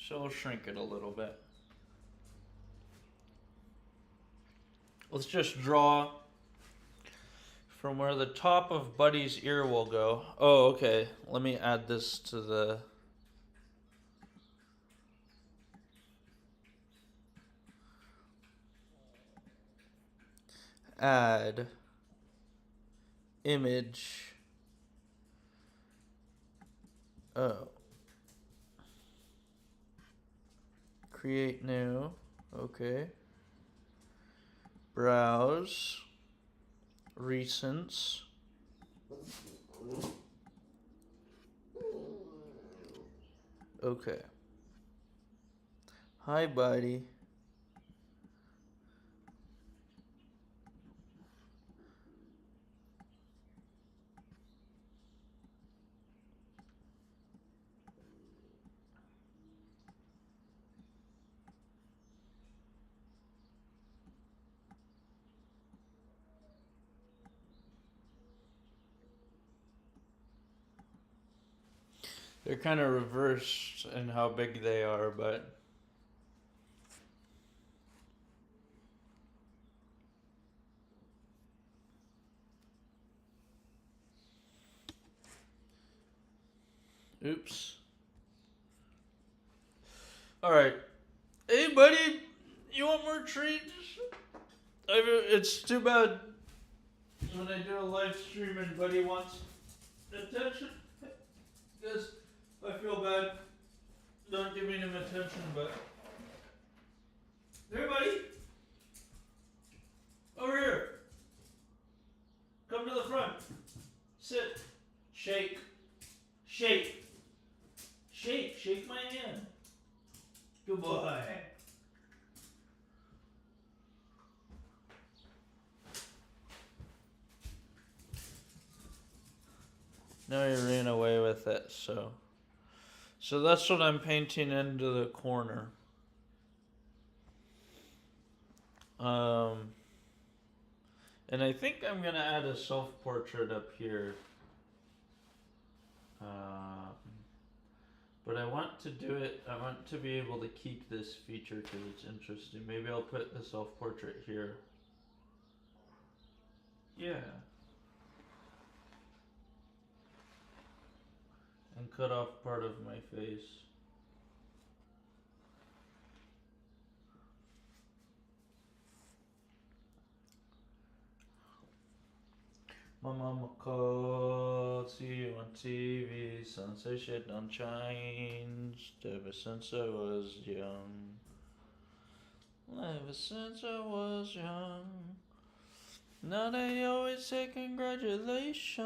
Speaker 1: So we'll shrink it a little bit. Let's just draw from where the top of Buddy's ear will go. Oh, okay. Let me add this to the... Add image. Oh. Create new. Okay. Browse. Recents. Okay. Hi, buddy. They're kind of reversed in how big they are, but... Oops. Alright. Hey, buddy! You want more treats? It's too bad when I do a live stream and Buddy wants attention. Because I feel bad not giving him attention, but... Here, buddy! Over here! Come to the front. Sit. Shake. Shake. Shake. Shake my hand. Good boy. that. So that's what I'm painting into the corner. And I think I'm gonna add a self-portrait up here. But I want to do it. I want to be able to keep this feature because it's interesting. Maybe I'll put the self-portrait here. Yeah. And cut off part of my face. My mama calls you on TV, sunset shit done changed ever since I was young. Ever since I was young. Now they always say congratulations.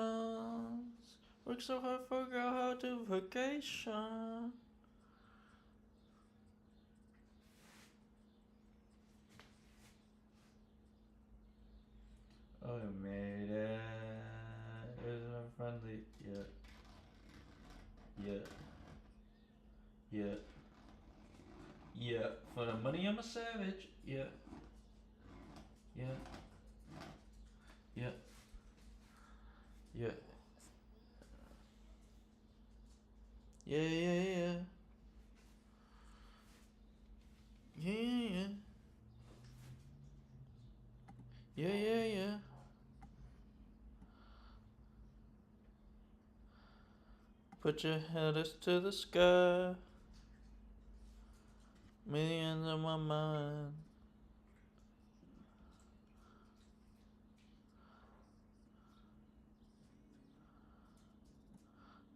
Speaker 1: Work so hard, forgot how to vacation. Oh, you made it. Isn't friendly? Yeah. Yeah. Yeah. Yeah. For the money, I'm a savage. Yeah. Yeah. Yeah. Yeah. Yeah, yeah, yeah. Yeah, yeah, yeah. Yeah, yeah, yeah. Put your head up to the sky. Millions on my mind.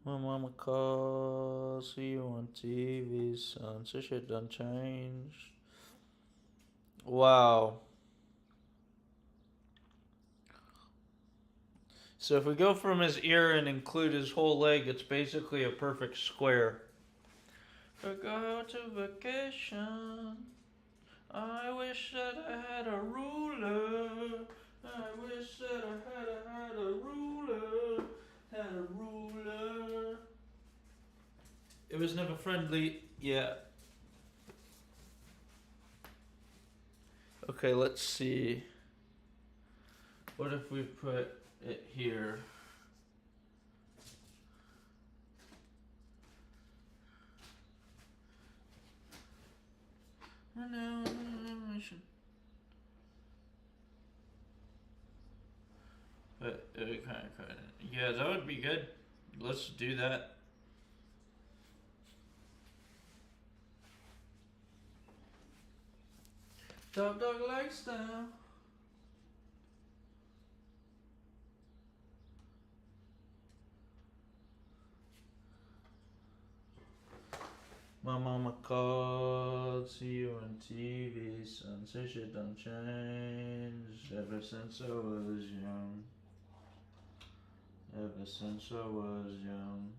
Speaker 1: My mama calls, see you on TV, son. So shit done changed. Wow. So if we go from his ear and include his whole leg, it's basically a perfect square. I go to vacation. I wish that I had a ruler. I wish that I had a ruler. Had a ruler. It was never friendly. Yeah. Okay, let's see. What if we put it here? But yeah, that would be good. Let's do that. Top dog lifestyle. My mama called, see you on TV, son. Say shit don't change ever since I was young. Ever since I was young.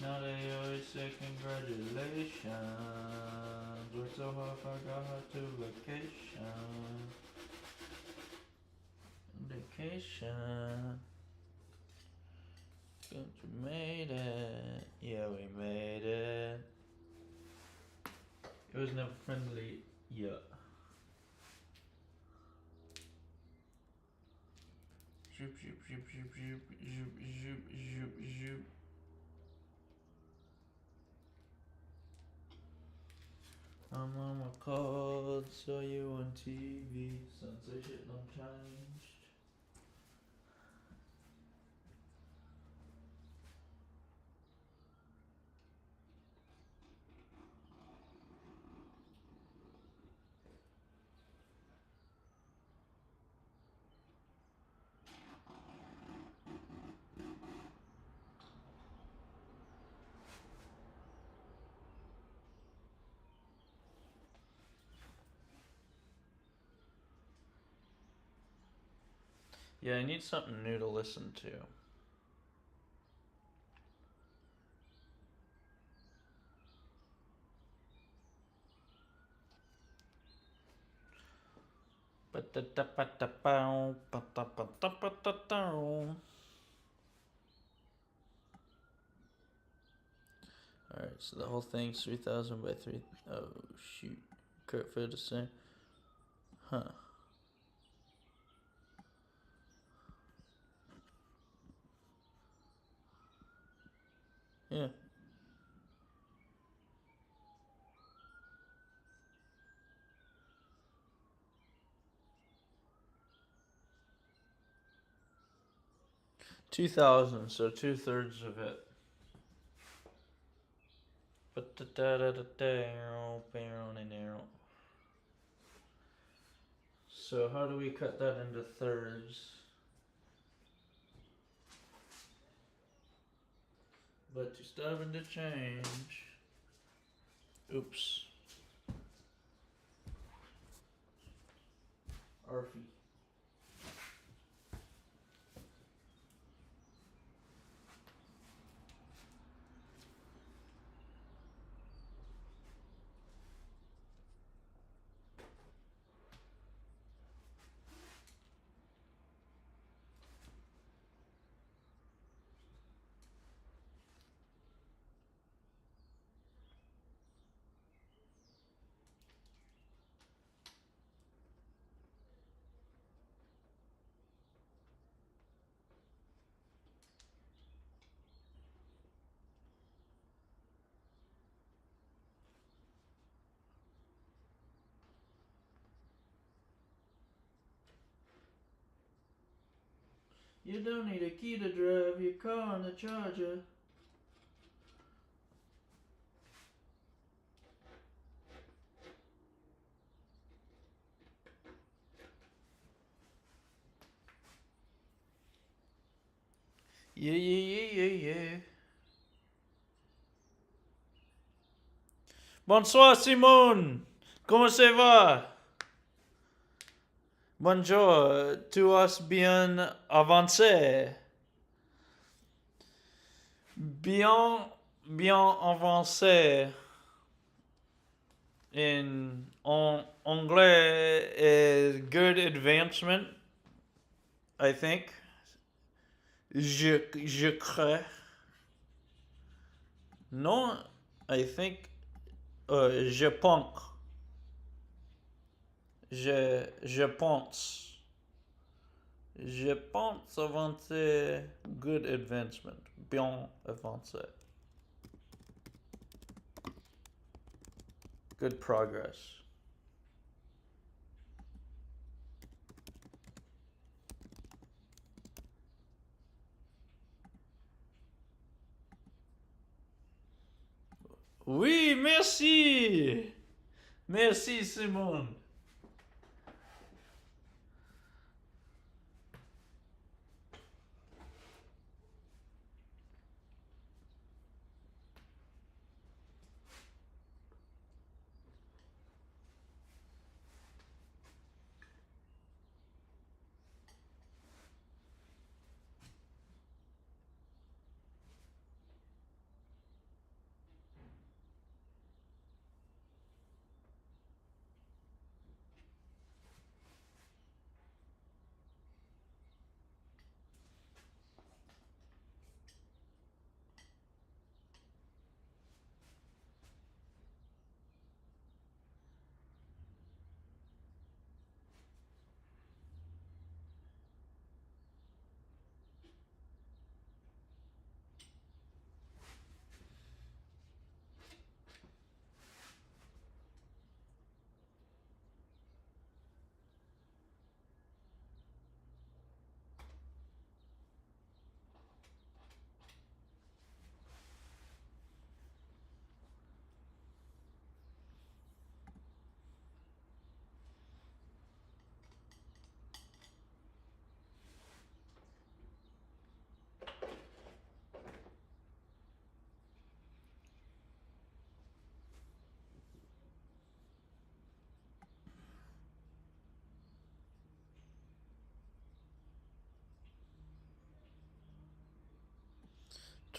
Speaker 1: Now they always say congratulations. Worked so hard, forgot how to vacation. Vacation. Good, we made it. Yeah, we made it. It was never friendly. Yeah. Zoop, zoop, zoop, zoop, zoop, zoop, zoop, zoop, zoop. My mama called, saw you on TV. Sunset shit don't change. Yeah, I need something new to listen to. Alright, so the whole thing's 3,000 by 3. Oh, shoot. Correct, fair to say. Huh. Yeah. $2,000, so 2/3 of it. So how do we cut that into thirds? But you stubborn to change. Oops. Arfy. You don't need a key to drive your car on the charger. Yeah. Bonsoir Simone. Comment ça va? Bonjour. Tu as bien avancé? Bien avancé. In anglais is good advancement, I think. Je crois. Non, I think. Je pense. Je pense. Je pense avancer. Good advancement. Bien avancé. Good progress. Oui, merci. Merci, Simone.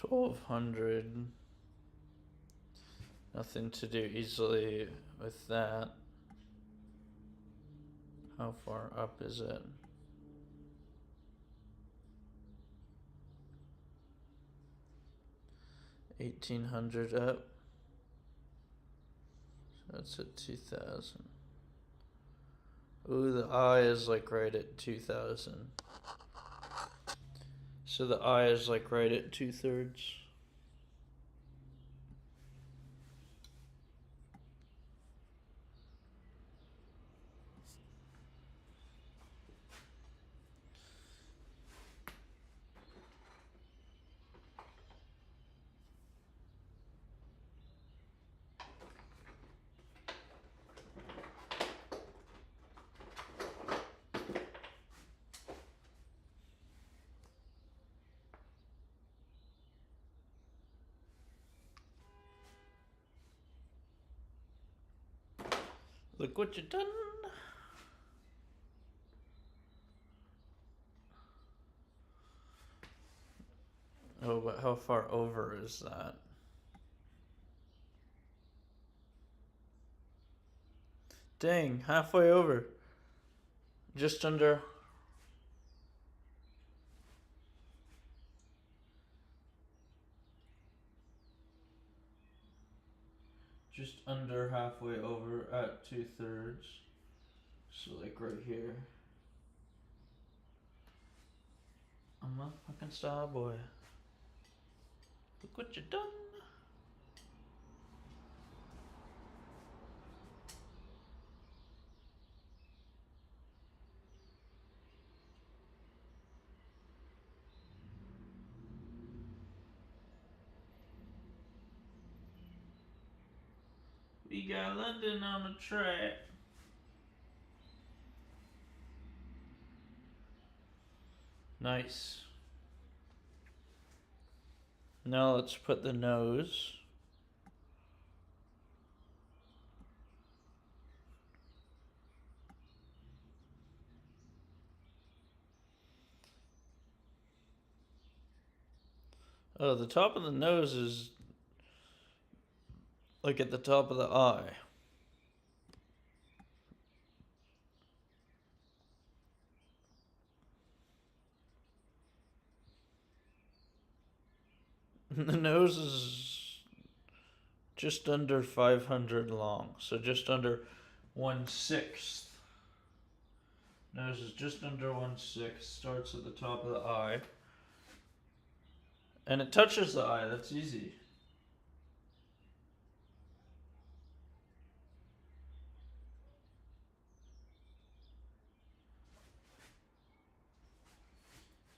Speaker 1: $1,200. Nothing to do easily with that. How far up is it?
Speaker 2: 1800 up. So that's at 2000. Ooh, the eye is like right at 2000. So the eye is like right at 2/3. Look what you done. Oh, but how far over is that? Dang, halfway over. Just under. Just under halfway over at 2/3. So, like right here. I'm a fucking star boy. Look what you done. We got London on the track. Nice. Now let's put the nose. Oh, the top of the nose is like at the top of the eye. The nose is just under 500 long, so just under 1/6. Nose is just under 1/6. Starts at the top of the eye, and it touches the eye. That's easy.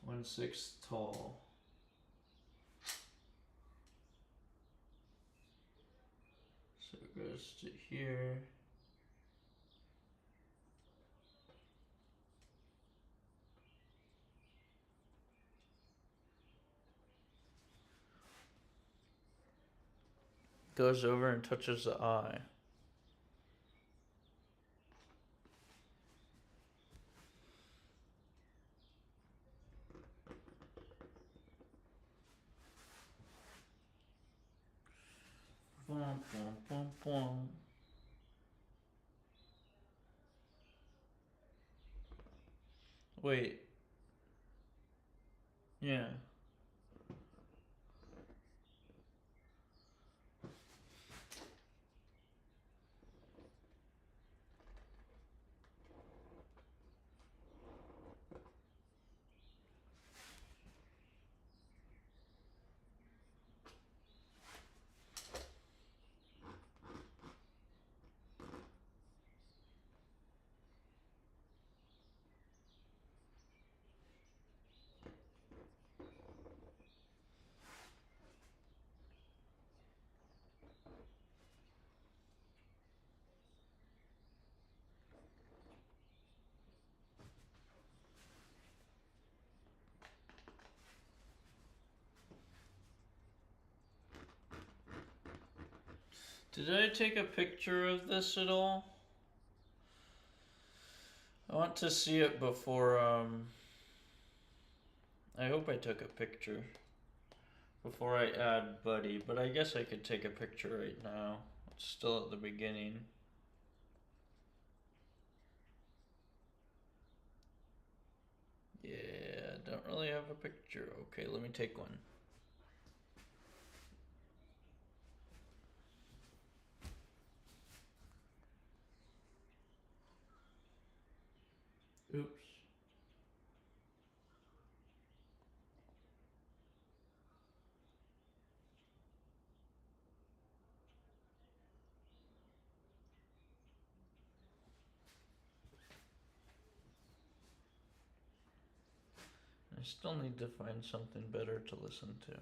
Speaker 2: One-sixth tall. So it goes to here. Goes over and touches the eye. Boom, boom, boom, boom. Wait. Yeah. Did I take a picture of this at all? I want to see it before, I hope I took a picture before I add Buddy, but I guess I could take a picture right now. It's still at the beginning. Yeah, don't really have a picture. Okay, let me take one. Oops. I still need to find something better to listen to.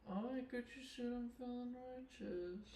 Speaker 2: I could you said I'm feeling righteous.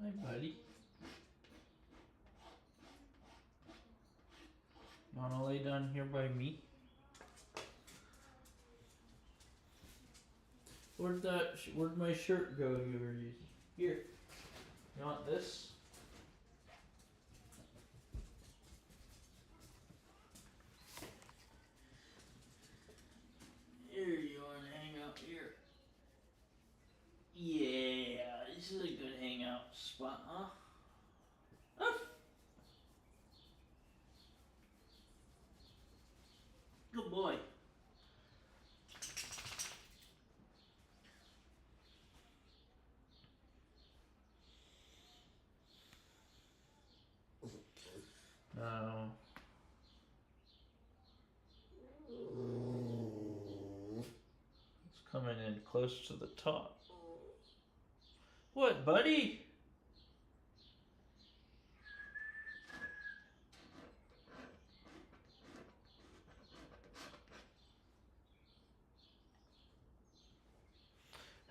Speaker 2: Hi, buddy. You wanna lay down here by me? Where'd my shirt go you were using? Here. You want this? Here, you wanna hang out here? Yeah, this is a good hangout spot, huh? Huh? Good boy. Now, it's coming in close to the top. What, buddy?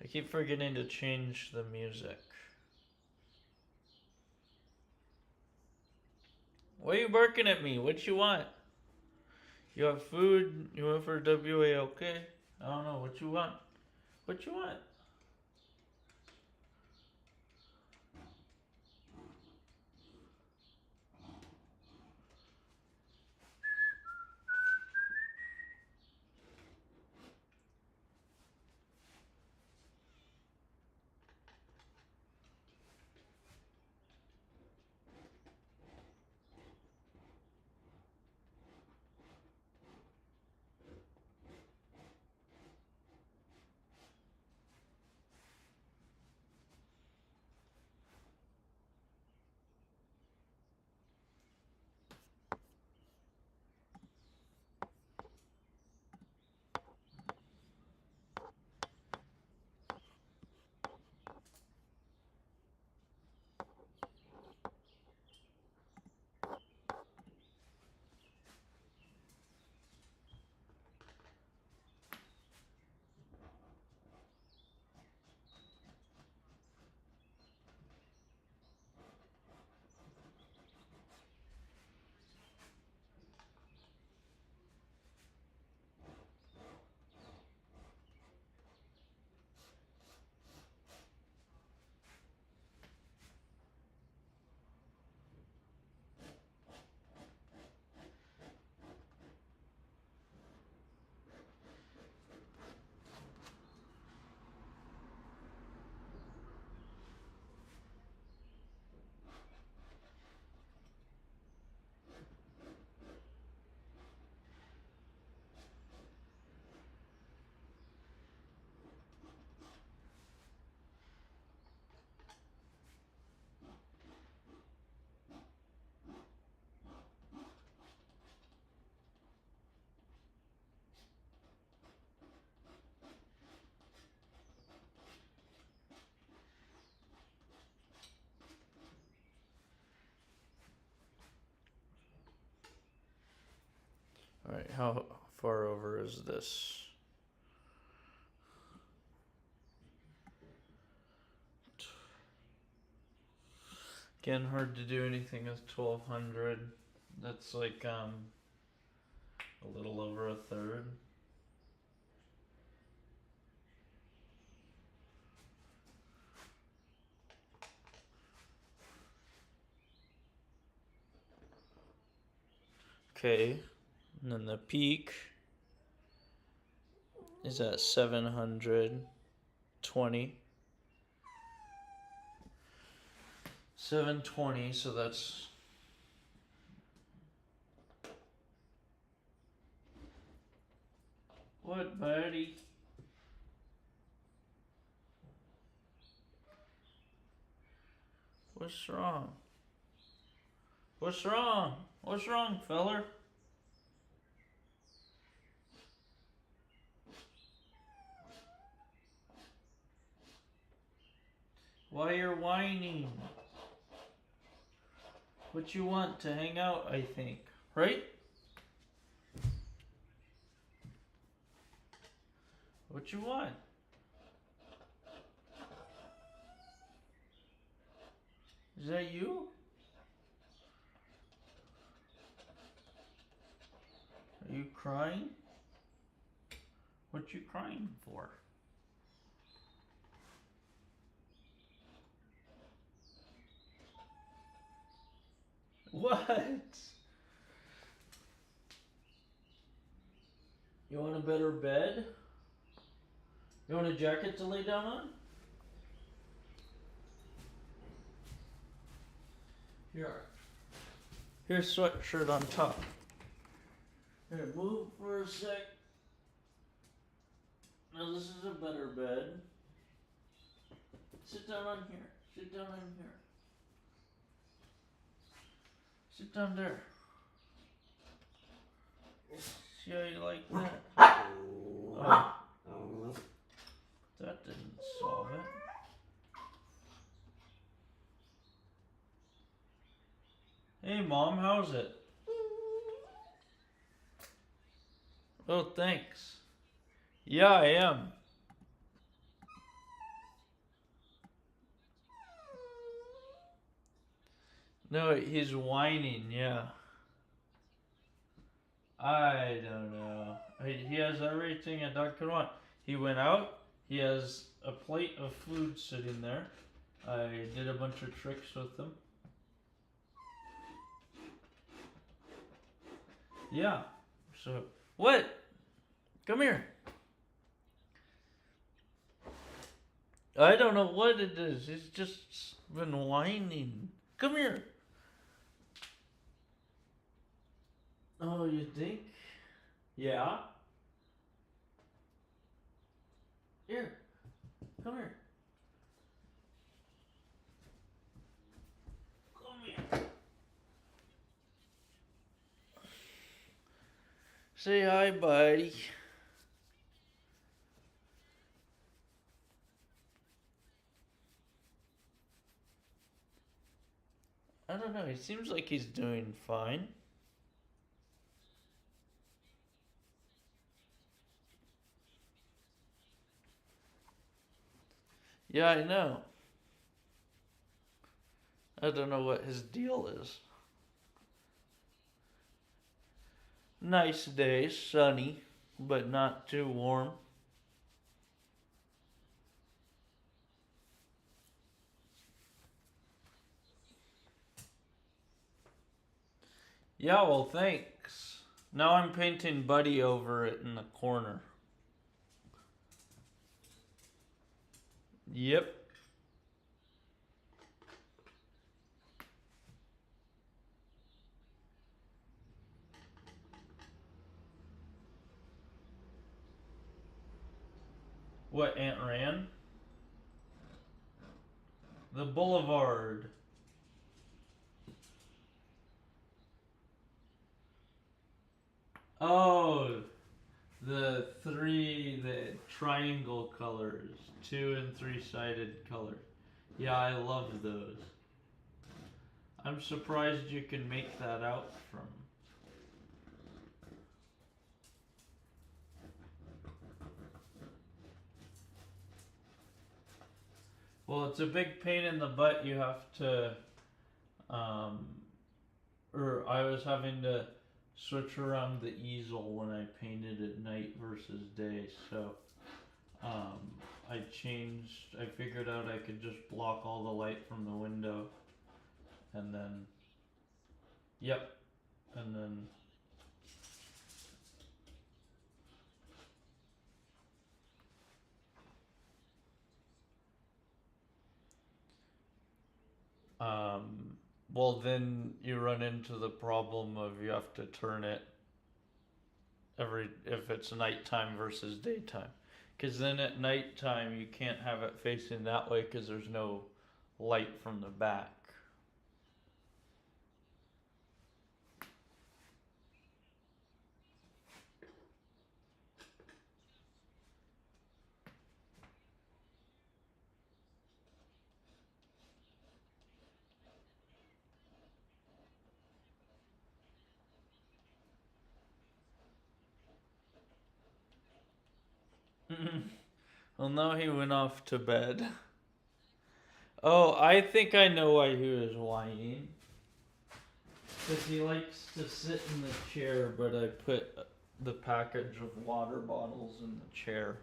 Speaker 2: I keep forgetting to change the music. Why are you barking at me? What you want? You have food? You want for WA, okay? I don't know. What you want? What you want? Alright, how far over is this? Again, hard to do anything with 1200. That's like a little over a third. Okay, and then the peak is at 720. 720, so that's what, buddy? What's wrong? What's wrong? What's wrong, feller? Why you're whining? What you want to hang out, I think, right? What you want? Is that you? Are you crying? What you crying for? What? You want a better bed? You want a jacket to lay down on? Here. Here's sweatshirt on top. Here, move for a sec. Now this is a better bed. Sit down on here. Sit down on here. Sit down there. See how you like that? Oh. That didn't solve it. Mom. How's it? Oh, thanks. Yeah, I am. No, he's whining, yeah. I don't know. He has everything a dog could want. He went out. He has a plate of food sitting there. I did a bunch of tricks with him. Yeah. So, what? Come here. I don't know what it is. He's just been whining. Come here. Oh, you think? Yeah. Here. Come here. Come here. Say hi, buddy. I don't know. He seems like he's doing fine. Yeah, I know. I don't know what his deal is. Nice day, sunny, but not too warm. Yeah, well, thanks. Now I'm painting Buddy over it in the corner. Yep. What, Aunt Ran? The Boulevard. Oh, the triangle colors, 2 and 3-sided colors. Yeah, I love those. I'm surprised you can make that out from. Well, it's a big pain in the butt. You have to, or I was having to switch around the easel when I painted at night versus day. So, I figured out I could just block all the light from the window, and then, yep, and then. Well, then you run into the problem of you have to turn it if it's nighttime versus daytime. Because then at nighttime you can't have it facing that way because there's no light from the back. Well, now he went off to bed. Oh, I think I know why he was whining. Because he likes to sit in the chair, but I put the package of water bottles in the chair.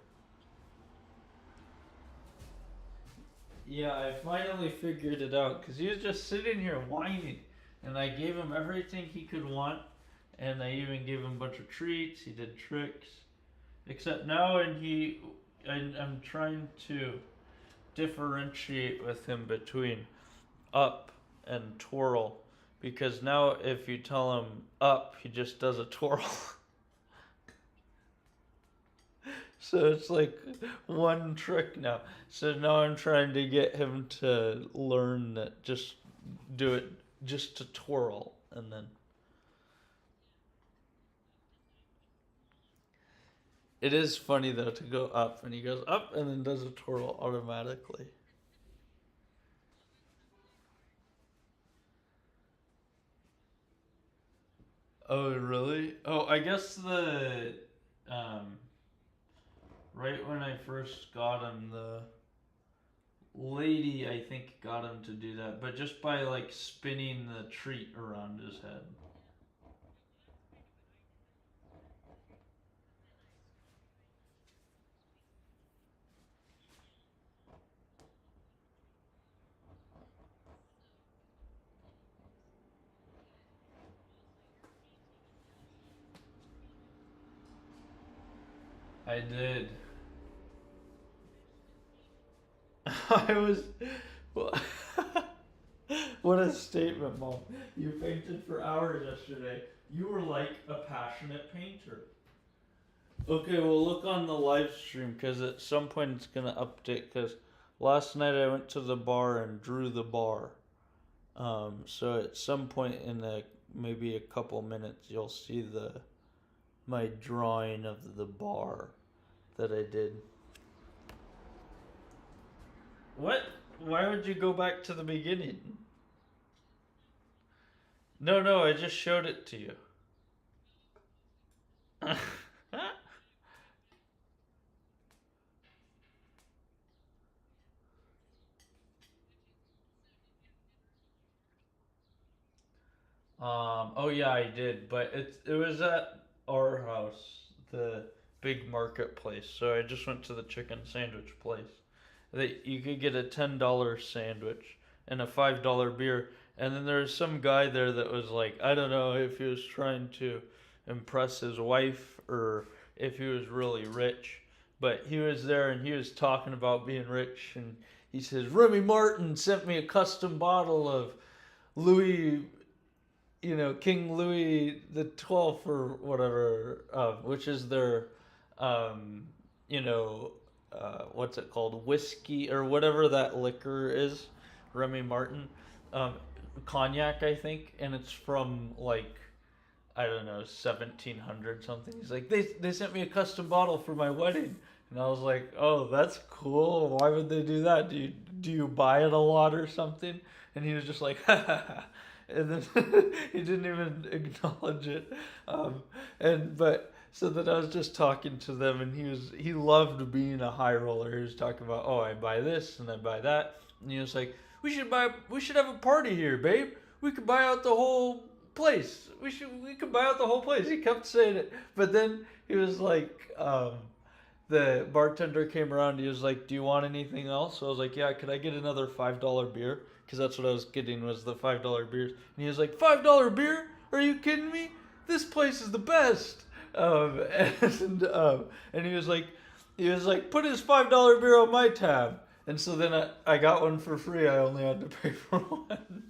Speaker 2: Yeah, I finally figured it out because he was just sitting here whining, and I gave him everything he could want, and I even gave him a bunch of treats. He did tricks, except now, I'm trying to differentiate with him between up and twirl, because now if you tell him up, he just does a twirl. So it's like one trick now. So now I'm trying to get him to learn that just do it just to twirl, and then it is funny though to go up, and he goes up and then does a twirl automatically. Oh, really? Oh, I guess the um, right when I first got him, the lady I think got him to do that, but just by like spinning the treat around his head. I did. I was. Well, what a statement, Mom. You painted for hours yesterday. You were like a passionate painter. Okay, well, look on the live stream because at some point it's going to update. Because last night I went to the bar and drew the bar. So at some point in maybe a couple minutes, you'll see my drawing of the bar that I did. What? Why would you go back to the beginning? No, I just showed it to you. Oh yeah, I did, but it was at our house, the big marketplace. So I just went to the chicken sandwich place. That you could get a $10 sandwich and a $5 beer, and then there was some guy there that was like, I don't know if he was trying to impress his wife or if he was really rich, but he was there and he was talking about being rich, and he says Remy Martin sent me a custom bottle of Louis, King Louis the 12th or whatever, which is their, um, you know, what's it called, whiskey or whatever that liquor is, Remy Martin, um, cognac I think, and it's from like I don't know 1700 something. He's like they sent me a custom bottle for my wedding, and I was like, oh, that's cool. Why would they do that? Do you buy it a lot or something? And he was just like, ha ha ha. And then he didn't even acknowledge it. And but so that I was just talking to them, and he loved being a high roller. He was talking about, oh, I buy this and I buy that, and he was like, we should have a party here, babe. We could buy out the whole place. We could buy out the whole place. He kept saying it, but then he was like, the bartender came around. He was like, do you want anything else? So I was like, yeah, could I get another $5 beer? Because that's what I was getting, was the $5 beers. And he was like, $5 beer? Are you kidding me? This place is the best. And he was like, put his $5 beer on my tab. And so then I got one for free. I only had to pay for one.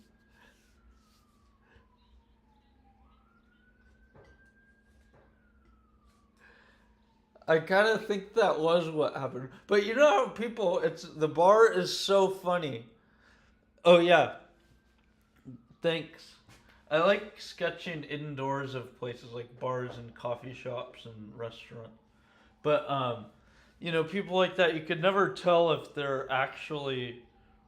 Speaker 2: I kind of think that was what happened. But you know how the bar is so funny. Oh yeah, thanks. I like sketching indoors of places like bars and coffee shops and restaurants. But people like that, you could never tell if they're actually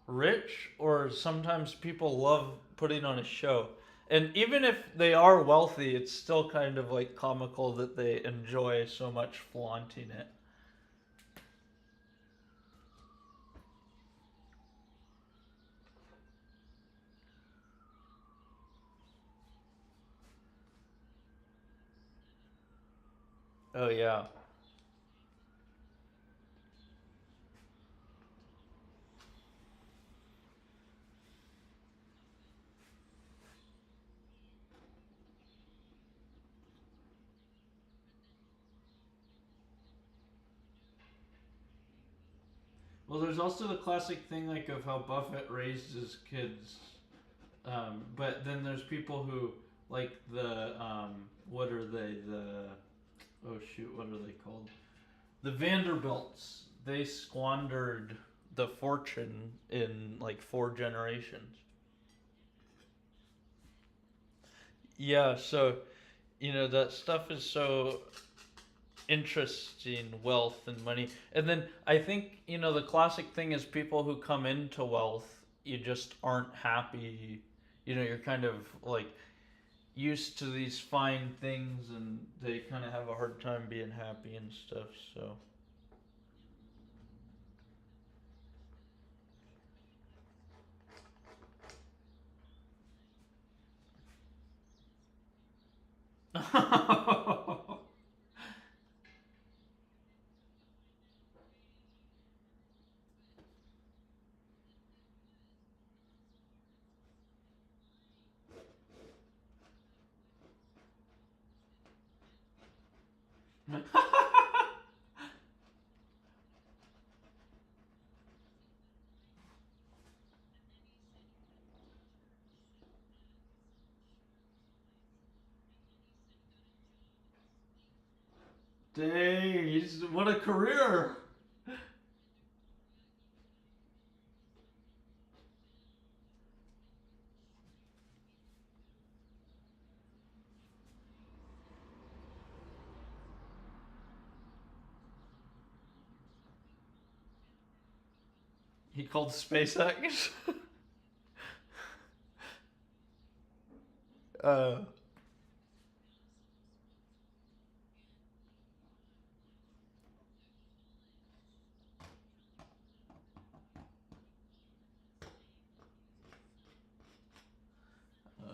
Speaker 2: rich, or sometimes people love putting on a show. And even if they are wealthy, it's still kind of like comical that they enjoy so much flaunting it. Oh yeah. Well, there's also the classic thing like of how Buffett raised his kids, but then there's people who like what are they, the oh shoot, what are they called? The Vanderbilts. They squandered the fortune in like 4 generations. Yeah, so that stuff is so interesting, wealth and money. And then I think, the classic thing is people who come into wealth, you just aren't happy. You're kind of like, used to these fine things, and they kind of have a hard time being happy and stuff. So. Dang, what a career! He called SpaceX. uh,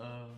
Speaker 2: uh,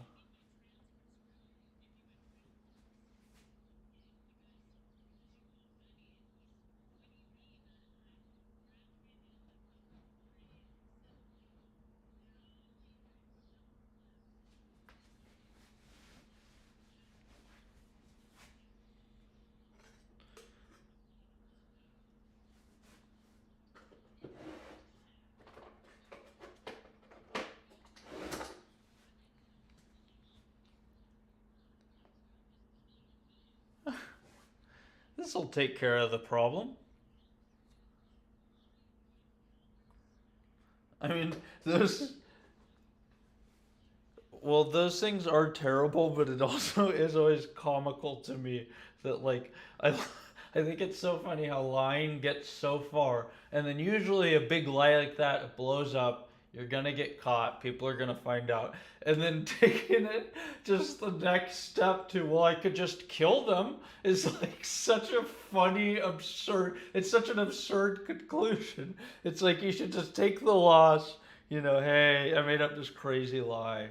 Speaker 2: this will take care of the problem. I mean, those. Well, those things are terrible, but it also is always comical to me that like I I think it's so funny how lying gets so far, and then usually a big lie like that blows up. You're gonna get caught. People are gonna find out, and then taking it just the next step to, well, I could just kill them is like such a funny, absurd. It's such an absurd conclusion. It's like you should just take the loss. You know, hey, I made up this crazy lie.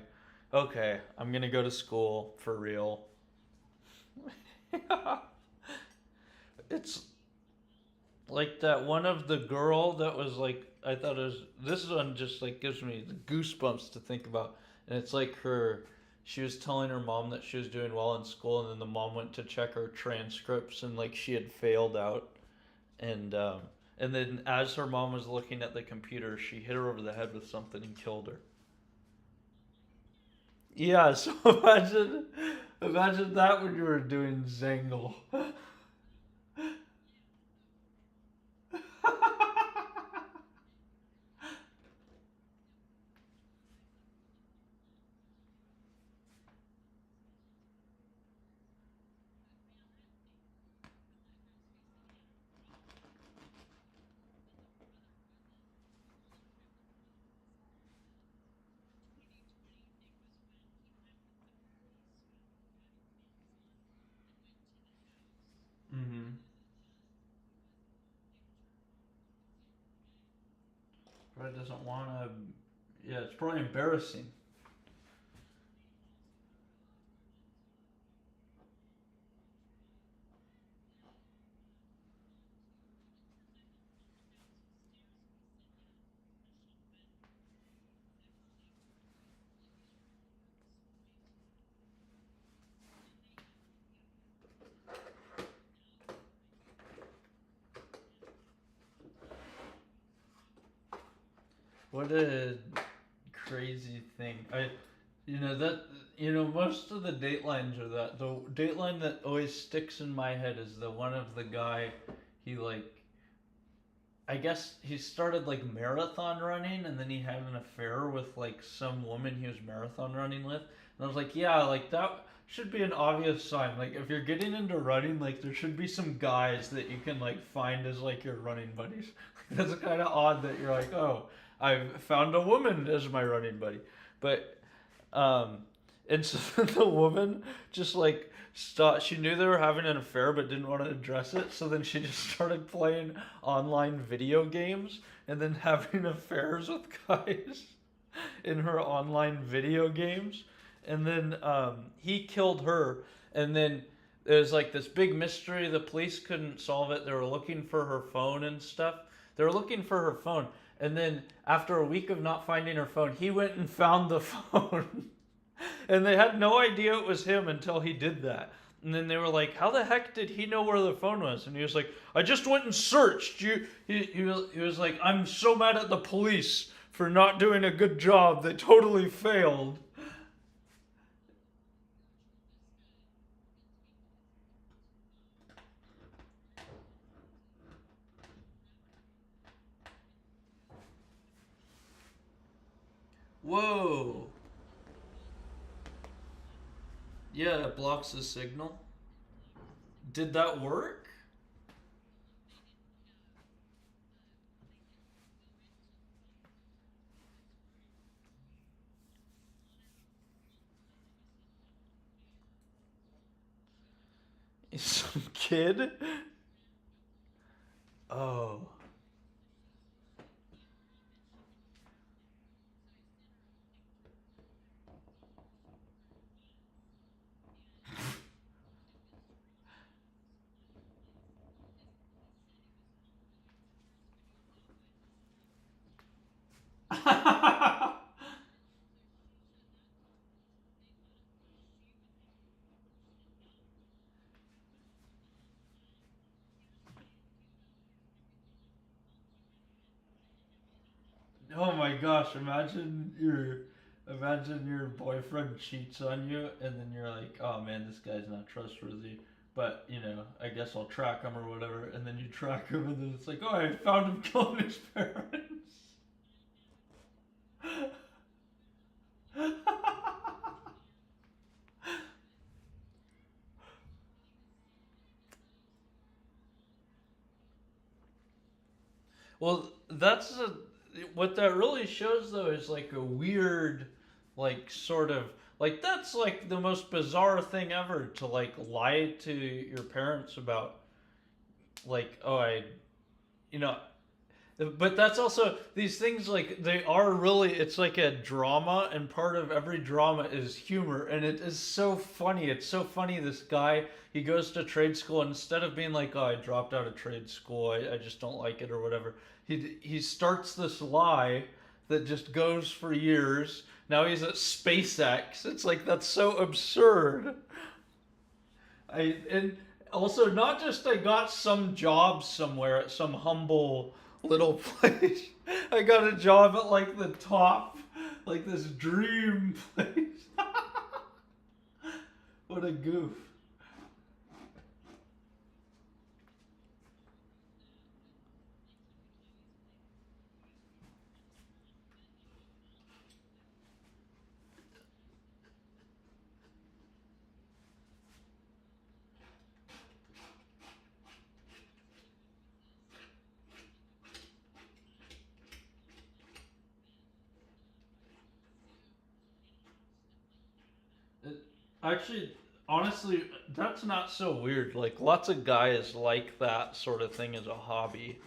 Speaker 2: Okay, I'm gonna go to school for real. It's like that one of the girl that was like, I thought it was, this one just like gives me the goosebumps to think about. And it's like she was telling her mom that she was doing well in school, and then the mom went to check her transcripts, and like she had failed out. And then as her mom was looking at the computer, she hit her over the head with something and killed her. Yeah, so imagine that when you were doing Zangle. Mm-hmm. Probably doesn't want to. Yeah, it's probably embarrassing. What a crazy thing. That, most of the datelines are that. The dateline that always sticks in my head is the one of the guy, he like, I guess he started like marathon running, and then he had an affair with like some woman he was marathon running with. And I was like, yeah, like that should be an obvious sign. Like if you're getting into running, like there should be some guys that you can like find as like your running buddies. That's kind of odd that you're like, oh, I've found a woman as my running buddy. But um, And so then the woman just like stopped. She knew they were having an affair but didn't want to address it. So then she just started playing online video games and then having affairs with guys in her online video games. And then he killed her. And then there's like this big mystery. The police couldn't solve it. They were looking for her phone and stuff. They were looking for her phone. And then after a week of not finding her phone, he went and found the phone. And they had no idea it was him until he did that. And then they were like, how the heck did he know where the phone was? And he was like, I just went and searched. He was like, I'm so mad at the police for not doing a good job. They totally failed. Whoa. Yeah, it blocks the signal. Did that work? Some kid? Oh. Oh my gosh, imagine your boyfriend cheats on you and then you're like, oh man, this guy's not trustworthy. But, I guess I'll track him or whatever, and then you track him and then it's like, oh, I found him killing his parents. Well, what that really shows though is like a weird, like sort of like that's like the most bizarre thing ever to like lie to your parents about, like, oh, you know but that's also these things, like they are really, it's like a drama, and part of every drama is humor, and it is so funny. It's so funny. This guy, he goes to trade school, and instead of being like, oh, I dropped out of trade school, I just don't like it or whatever, he starts this lie that just goes for years. Now he's at SpaceX. It's like, that's so absurd. And also, not just I got some job somewhere at some humble little place. I got a job at like the top, like this dream place. What a goof. Actually, honestly, that's not so weird. Like, lots of guys like that sort of thing as a hobby.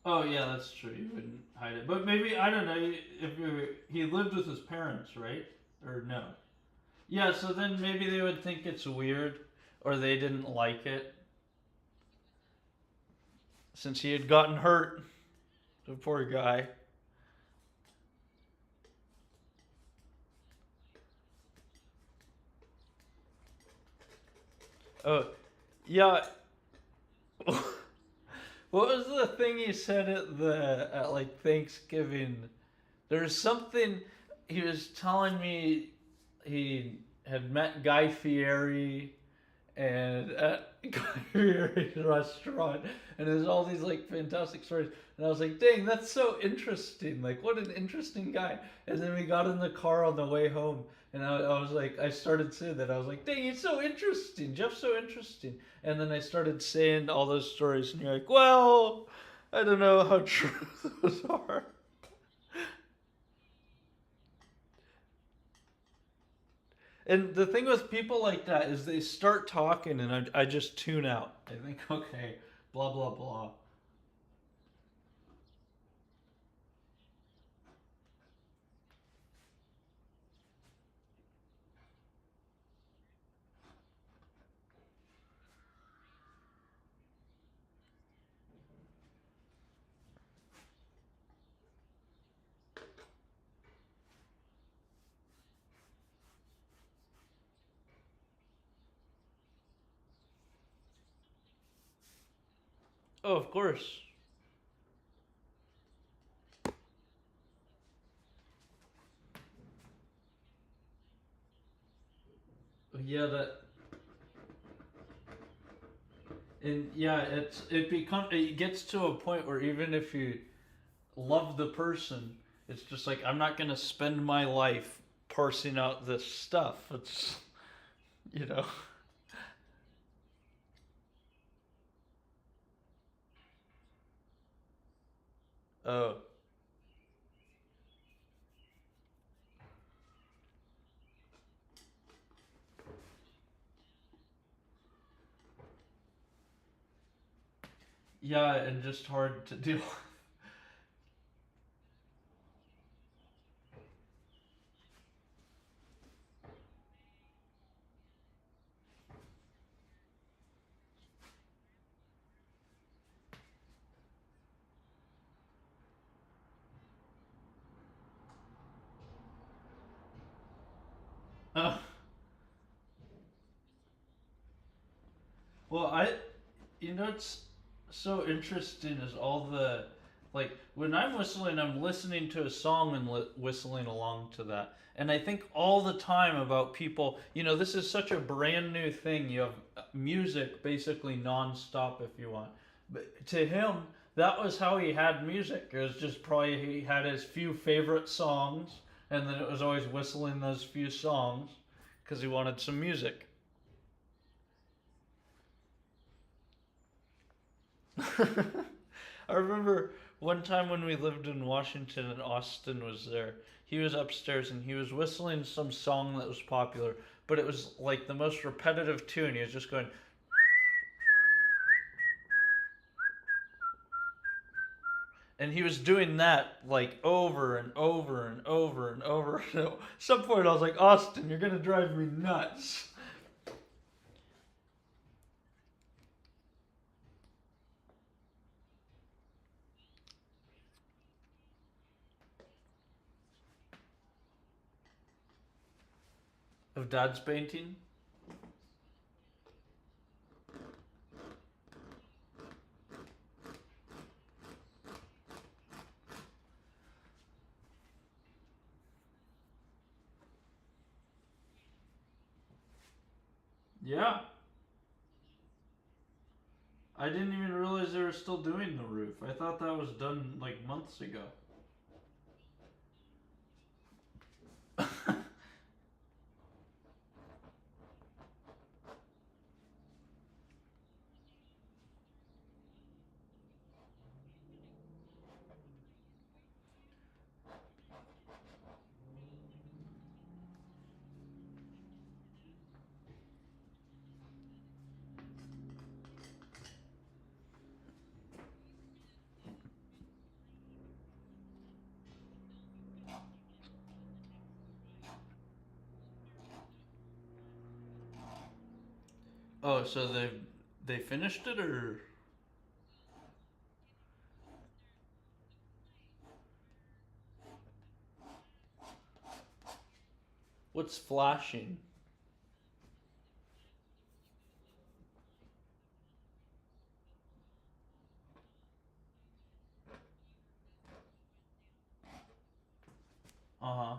Speaker 2: Oh yeah, that's true. You wouldn't hide it, but maybe, I don't know, if he lived with his parents, right? Or no? Yeah, so then maybe they would think it's weird, or they didn't like it since he had gotten hurt. The poor guy. Oh, yeah. What was the thing he said at like Thanksgiving? There's something he was telling me. He had met Guy Fieri and at Guy Fieri's restaurant, and there's all these like fantastic stories. And I was like, dang, that's so interesting. Like, what an interesting guy. And then we got in the car on the way home, and I was like, I started saying that. I was like, dang, he's so interesting. Jeff's so interesting. And then I started saying all those stories, and you're like, well, I don't know how true those are. And the thing with people like that is they start talking and I just tune out. I think, okay, blah, blah, blah. Oh, of course. Yeah, that. And yeah, it gets to a point where even if you love the person, it's just like I'm not gonna spend my life parsing out this stuff. It's you know. Oh. Yeah, and just hard to deal. Uh, well, it's so interesting is all the like when I'm whistling, I'm listening to a song and whistling along to that. And I think all the time about people, this is such a brand new thing. You have music basically nonstop if you want. But to him, that was how he had music. It was just probably he had his few favorite songs, and then it was always whistling those few songs because he wanted some music. I remember one time when we lived in Washington and Austin was there. He was upstairs and he was whistling some song that was popular, but it was like the most repetitive tune. He was just going, and he was doing that like over and over and over and over. And at some point, I was like, Austin, you're gonna drive me nuts. Of Dad's painting? Yeah. I didn't even realize they were still doing the roof. I thought that was done like months ago. Oh, so they finished it or what's flashing? Uh-huh.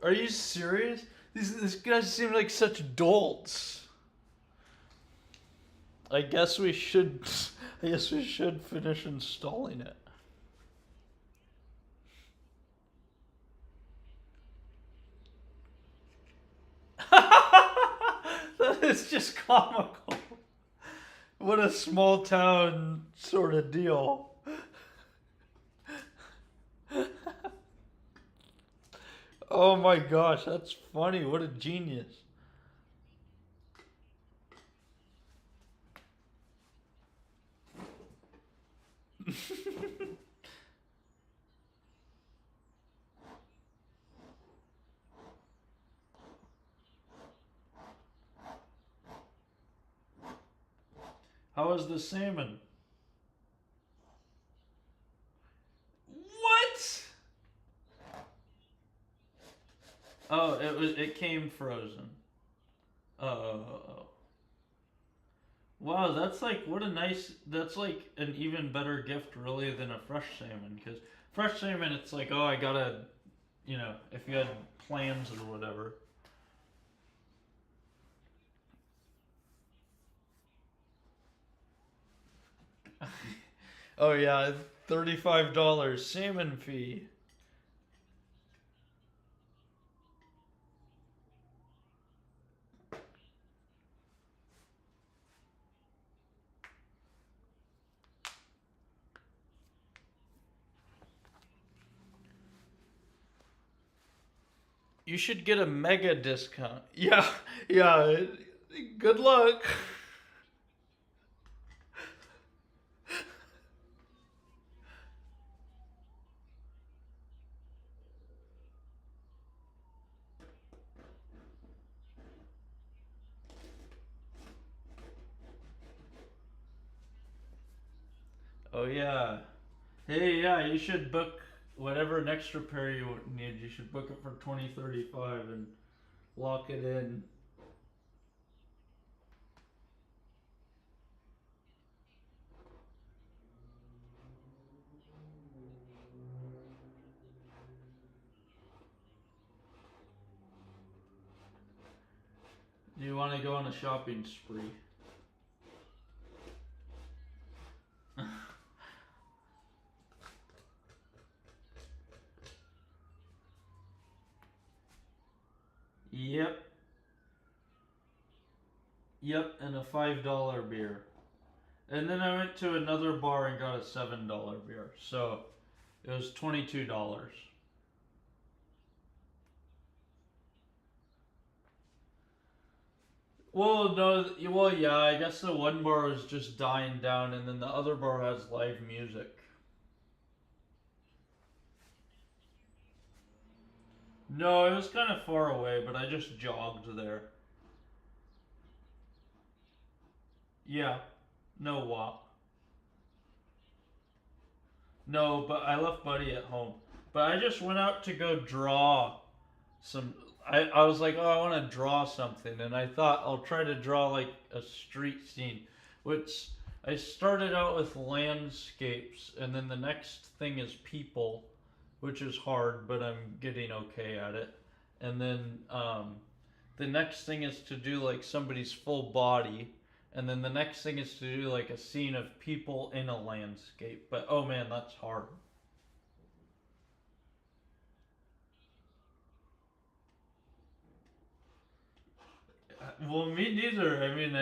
Speaker 2: Are you serious? These guys seem like such dolts. I guess we should. I guess we should finish installing it. That is just comical. What a small town sort of deal. Oh my gosh, that's funny. What a genius. How is the salmon? What? Oh, it came frozen. Oh. Wow, that's like what a nice. That's like an even better gift, really, than a fresh salmon. Because fresh salmon, it's like, oh, I gotta, if you had plans or whatever. Oh yeah, $35 salmon fee. You should get a mega discount. Yeah, yeah. Good luck. Oh yeah. Hey, yeah, you should book whatever an extra pair you need. You should book it for 2035 and lock it in. Do you want to go on a shopping spree? Yep. Yep, and a $5 beer. And then I went to another bar and got a $7 beer. So it was $22. Well, no, well, yeah, I guess the one bar was just dying down, and then the other bar has live music. No, it was kind of far away, but I just jogged there. Yeah, no walk. No, but I left Buddy at home. But I just went out to go draw some. I was like, oh, I want to draw something. And I thought I'll try to draw like a street scene, which I started out with landscapes. And then the next thing is people, which is hard, but I'm getting okay at it. And then the next thing is to do like somebody's full body, and then the next thing is to do like a scene of people in a landscape. But oh man, that's hard. Well, me neither. I mean,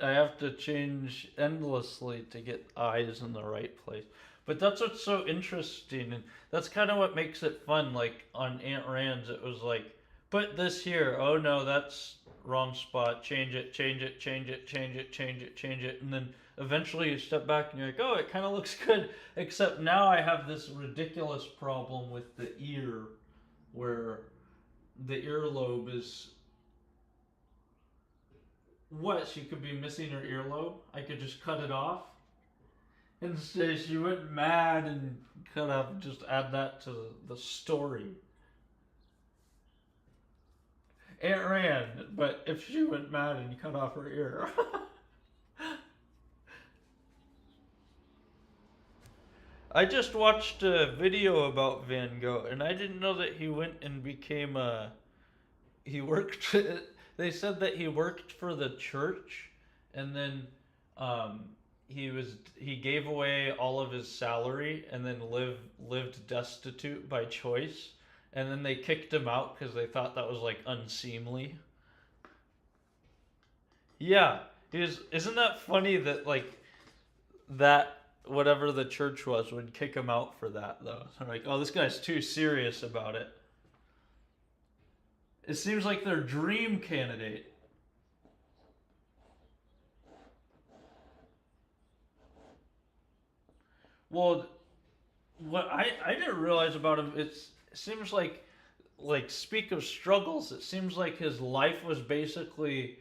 Speaker 2: I have to change endlessly to get eyes in the right place. But that's what's so interesting, and that's kind of what makes it fun. Like on Aunt Rand's, it was like, put this here. Oh no, that's wrong spot. Change it, change it, change it, change it, change it, change it, and then eventually you step back and you're like, oh, it kind of looks good. Except now I have this ridiculous problem with the ear, where the earlobe is what? She could be missing her earlobe? I could just cut it off? And say she went mad and could have just add that to the story. Aunt Rand, but if she went mad and cut off her ear. I just watched a video about Van Gogh, and I didn't know that he went and became a. He worked. They said that he worked for the church, and then um, he gave away all of his salary, and then lived destitute by choice, and then they kicked him out because they thought that was like unseemly. Yeah, isn't that funny that like that whatever the church was would kick him out for that though. They're like, oh, this guy's too serious about it. It seems like their dream candidate. Well, what I didn't realize about him, it seems like speak of struggles. It seems like his life was basically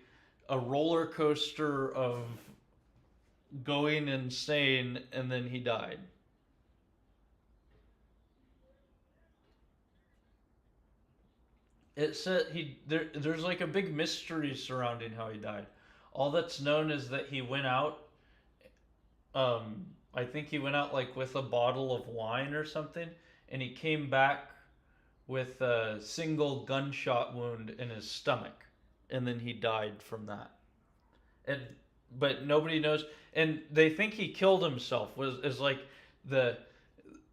Speaker 2: a roller coaster of going insane, and then he died. It said there's like a big mystery surrounding how he died. All that's known is that he went out. I think he went out like with a bottle of wine or something, and he came back with a single gunshot wound in his stomach, and then he died from that. And but nobody knows, and they think he killed himself. Was is like the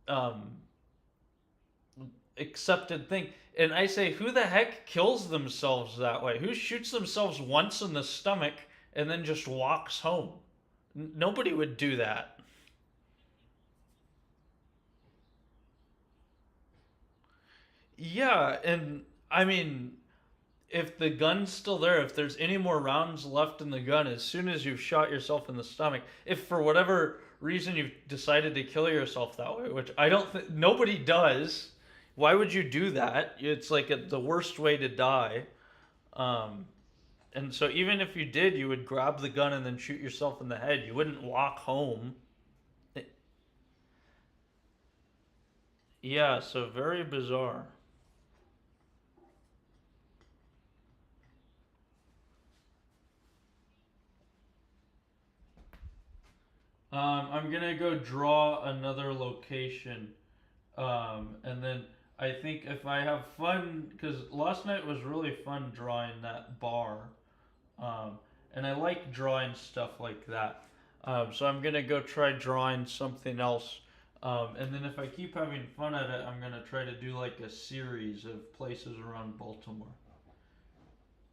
Speaker 2: um, accepted thing. And I say, who the heck kills themselves that way? Who shoots themselves once in the stomach and then just walks home? Nobody would do that. Yeah, and I mean, if the gun's still there, if there's any more rounds left in the gun, as soon as you've shot yourself in the stomach, if for whatever reason you've decided to kill yourself that way, which I don't think nobody does, why would you do that? It's like the worst way to die. Um, and so even if you did, you would grab the gun and then shoot yourself in the head. You wouldn't walk home. Yeah, so very bizarre. I'm gonna go draw another location, and then I think if I have fun, because last night was really fun drawing that bar, um, and I like drawing stuff like that. So I'm gonna go try drawing something else, and then if I keep having fun at it, I'm gonna try to do like a series of places around Baltimore.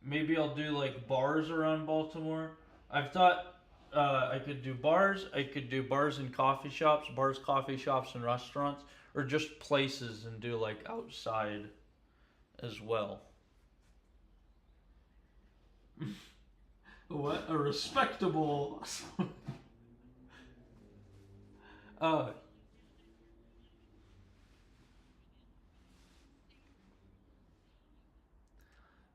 Speaker 2: Maybe I'll do like bars around Baltimore. I've thought I could do bars. I could do bars and coffee shops, bars, coffee shops, and restaurants, or just places and do like outside as well. What a respectable. uh,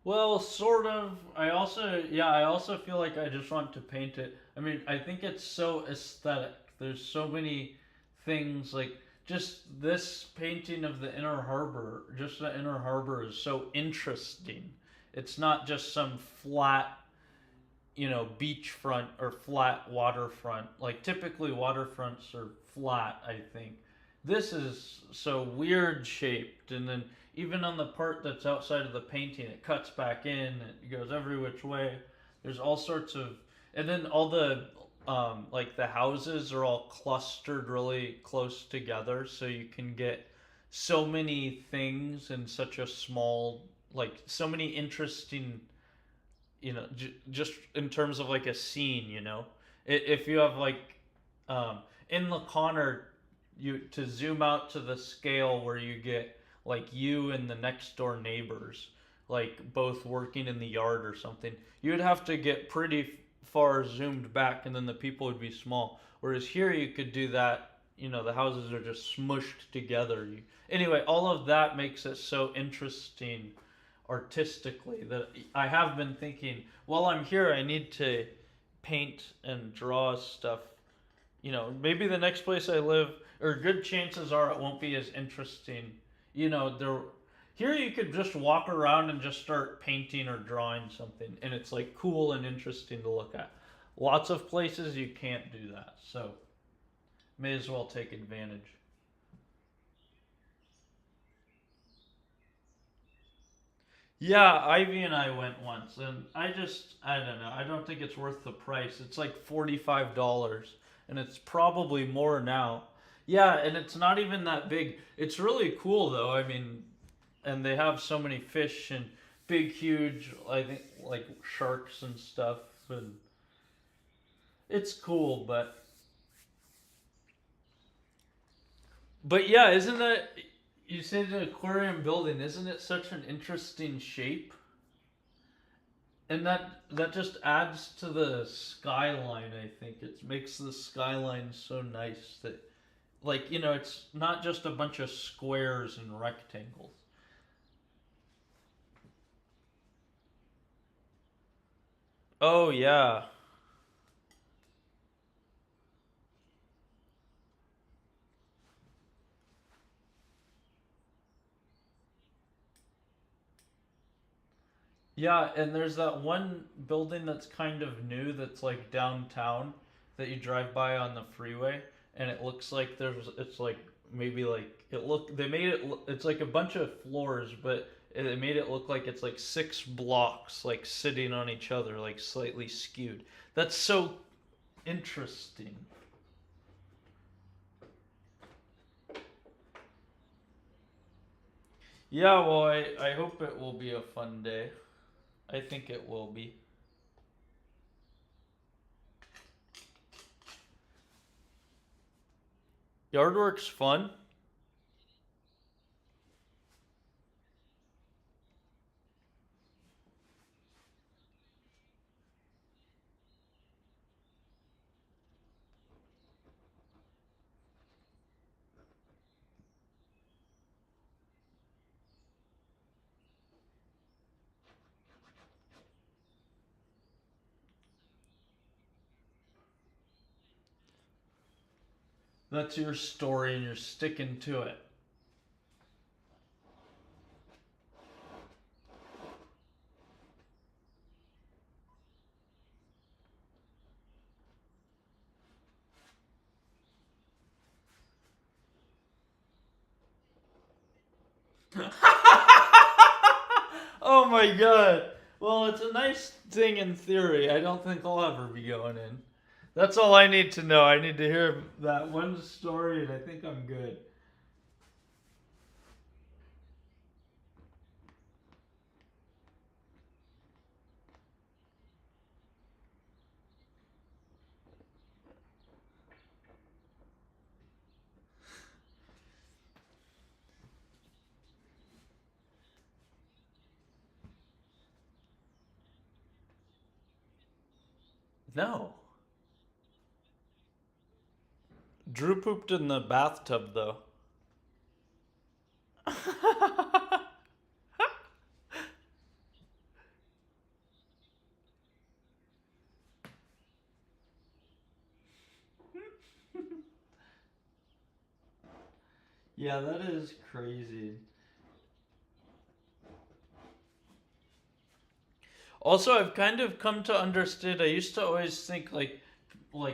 Speaker 2: well, sort of. I also feel like I just want to paint it. I mean, I think it's so aesthetic. There's so many things like just this painting of the inner harbor, just the inner harbor is so interesting. It's not just some flat, beachfront or flat waterfront. Like typically waterfronts are flat, I think. This is so weird shaped, and then even on the part that's outside of the painting, it cuts back in, it goes every which way. There's all sorts of, and then all the like the houses are all clustered really close together, so you can get so many things in such a small, like so many interesting, just in terms of like a scene, if you have like um, in the Connor, you to zoom out to the scale where you get like you and the next door neighbors like both working in the yard or something, you would have to get pretty far zoomed back, and then the people would be small, whereas here you could do that. The houses are just smushed together. Anyway, all of that makes it so interesting artistically that I have been thinking, while I'm here, I need to paint and draw stuff. Maybe the next place I live, or good chances are it won't be as interesting. There here you could just walk around and just start painting or drawing something, and it's like cool and interesting to look at. Lots of places you can't do that, so may as well take advantage. Yeah, Ivy and I went once, and I don't know. I don't think it's worth the price. It's like $45, and it's probably more now. Yeah, and it's not even that big. It's really cool though. I mean, and they have so many fish and big, huge, I think like sharks and stuff, and it's cool. But yeah, isn't that you said an aquarium building? Isn't it such an interesting shape? And that just adds to the skyline. I think it makes the skyline so nice that, like, it's not just a bunch of squares and rectangles. Oh yeah. Yeah, and there's that one building that's kind of new that's like downtown that you drive by on the freeway, and it looks like it's like maybe like it look they made it it's like a bunch of floors, but they made it look like it's like 6 blocks like sitting on each other, like slightly skewed. That's so interesting. Yeah, well, I hope it will be a fun day. I think it will be. Yard work's fun. That's your story and you're sticking to it. Oh my god. Well, it's a nice thing in theory. I don't think I'll ever be going in. That's all I need to know. I need to hear that one story and I think I'm good. No. Drew pooped in the bathtub though. Yeah, that is crazy. Also, I've kind of come to understand. I used to always think like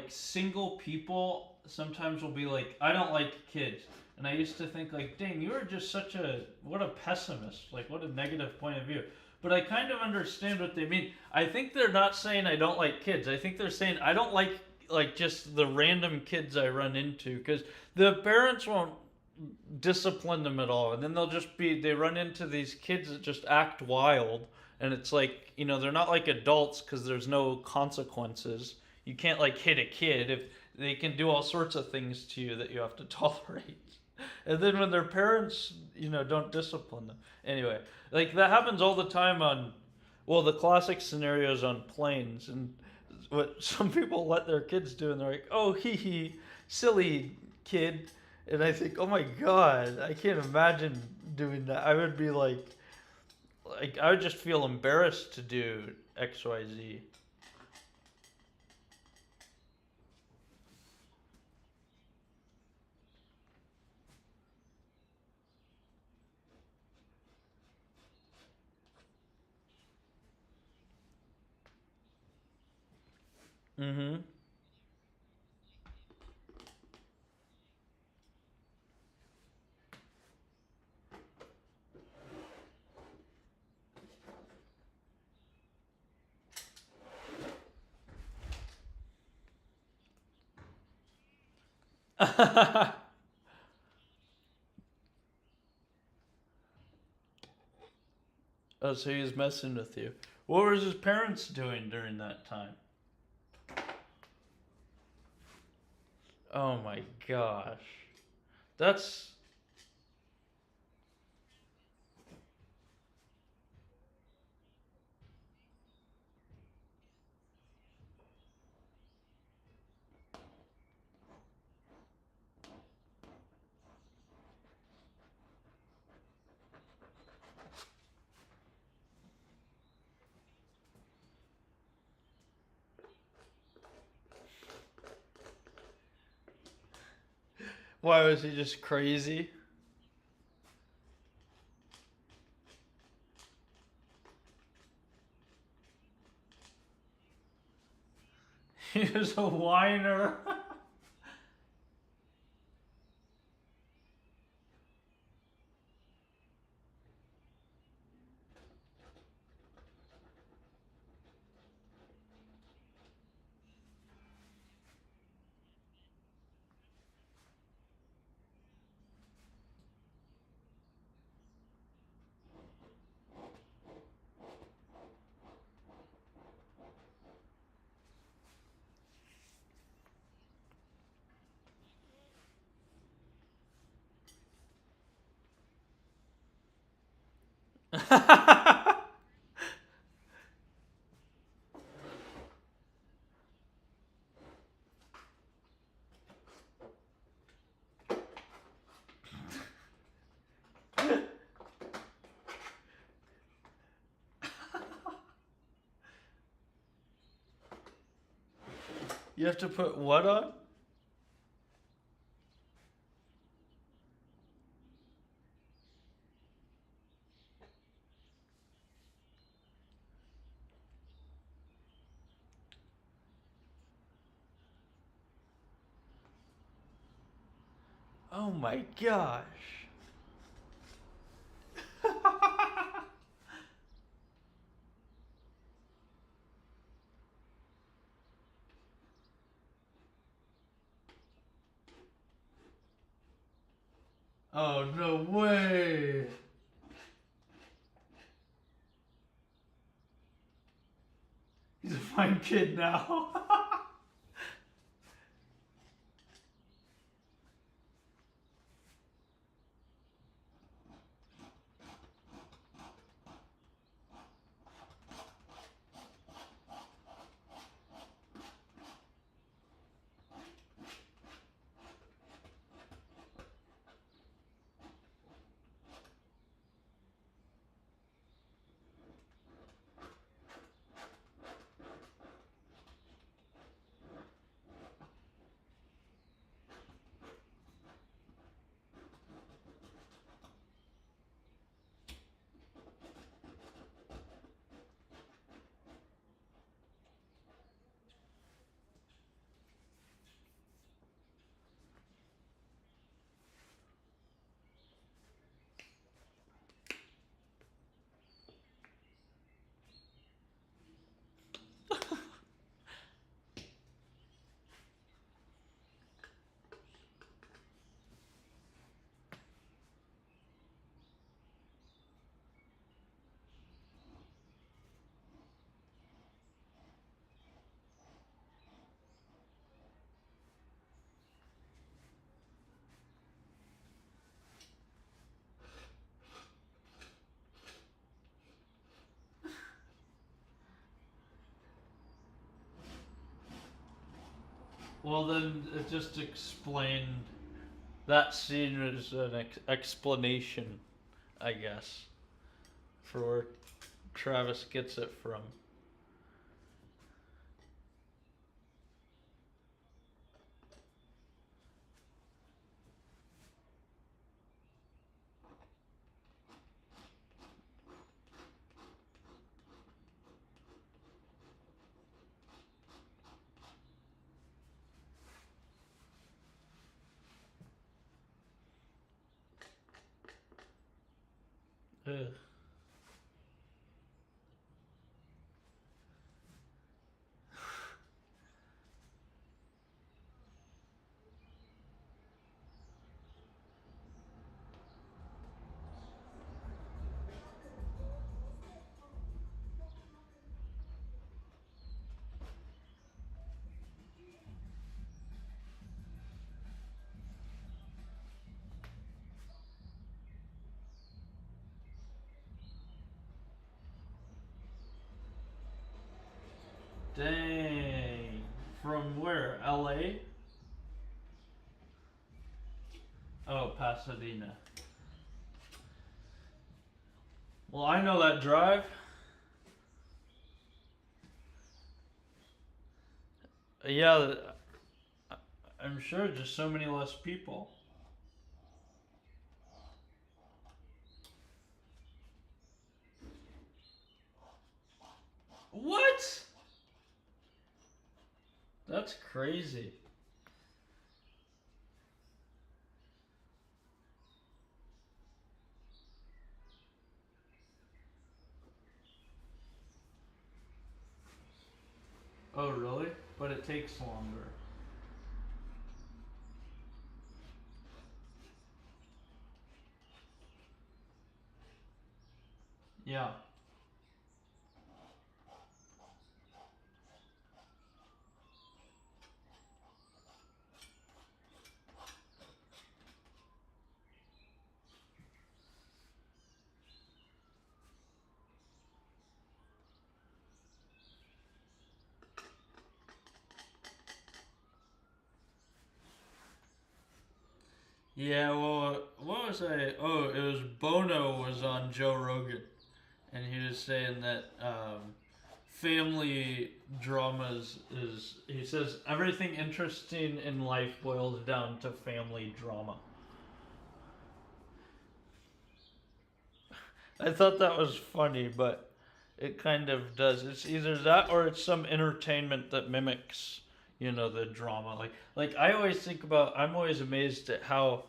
Speaker 2: single people sometimes will be like, I don't like kids, and I used to think like, dang, you are just such a what a pessimist. Like, what a negative point of view. But I kind of understand what they mean. I think they're not saying I don't like kids. I think they're saying I don't like just the random kids I run into because the parents won't discipline them at all, and then they run into these kids that just act wild, and it's like they're not like adults because there's no consequences. You can't like hit a kid if they can do all sorts of things to you that you have to tolerate. And then when their parents don't discipline them anyway, like that happens all the time on, well, the classic scenarios on planes, and what some people let their kids do, and they're like, oh, hee hee, silly kid. And I think, oh my god, I can't imagine doing that. I would be like I would just feel embarrassed to do X, Y, Z. Mm-hmm. Oh, so he was messing with you. What was his parents doing during that time? Oh my gosh. That's. Why was he just crazy? He was a whiner. You have to put what on? Oh my gosh. Oh, no way. He's a fine kid now. Well, then it just explained. That scene is an explanation, I guess, for where Travis gets it from. Ugh. Dang. From where? LA? Oh, Pasadena. Well, I know that drive. Yeah, I'm sure just so many less people. What? That's crazy. Oh, really? But it takes longer. Yeah. Yeah, well, what was I? Oh, it was Bono was on Joe Rogan, and he was saying that family dramas is. He says everything interesting in life boils down to family drama. I thought that was funny, but it kind of does. It's either that or it's some entertainment that mimics, the drama. Like I always think about. I'm always amazed at how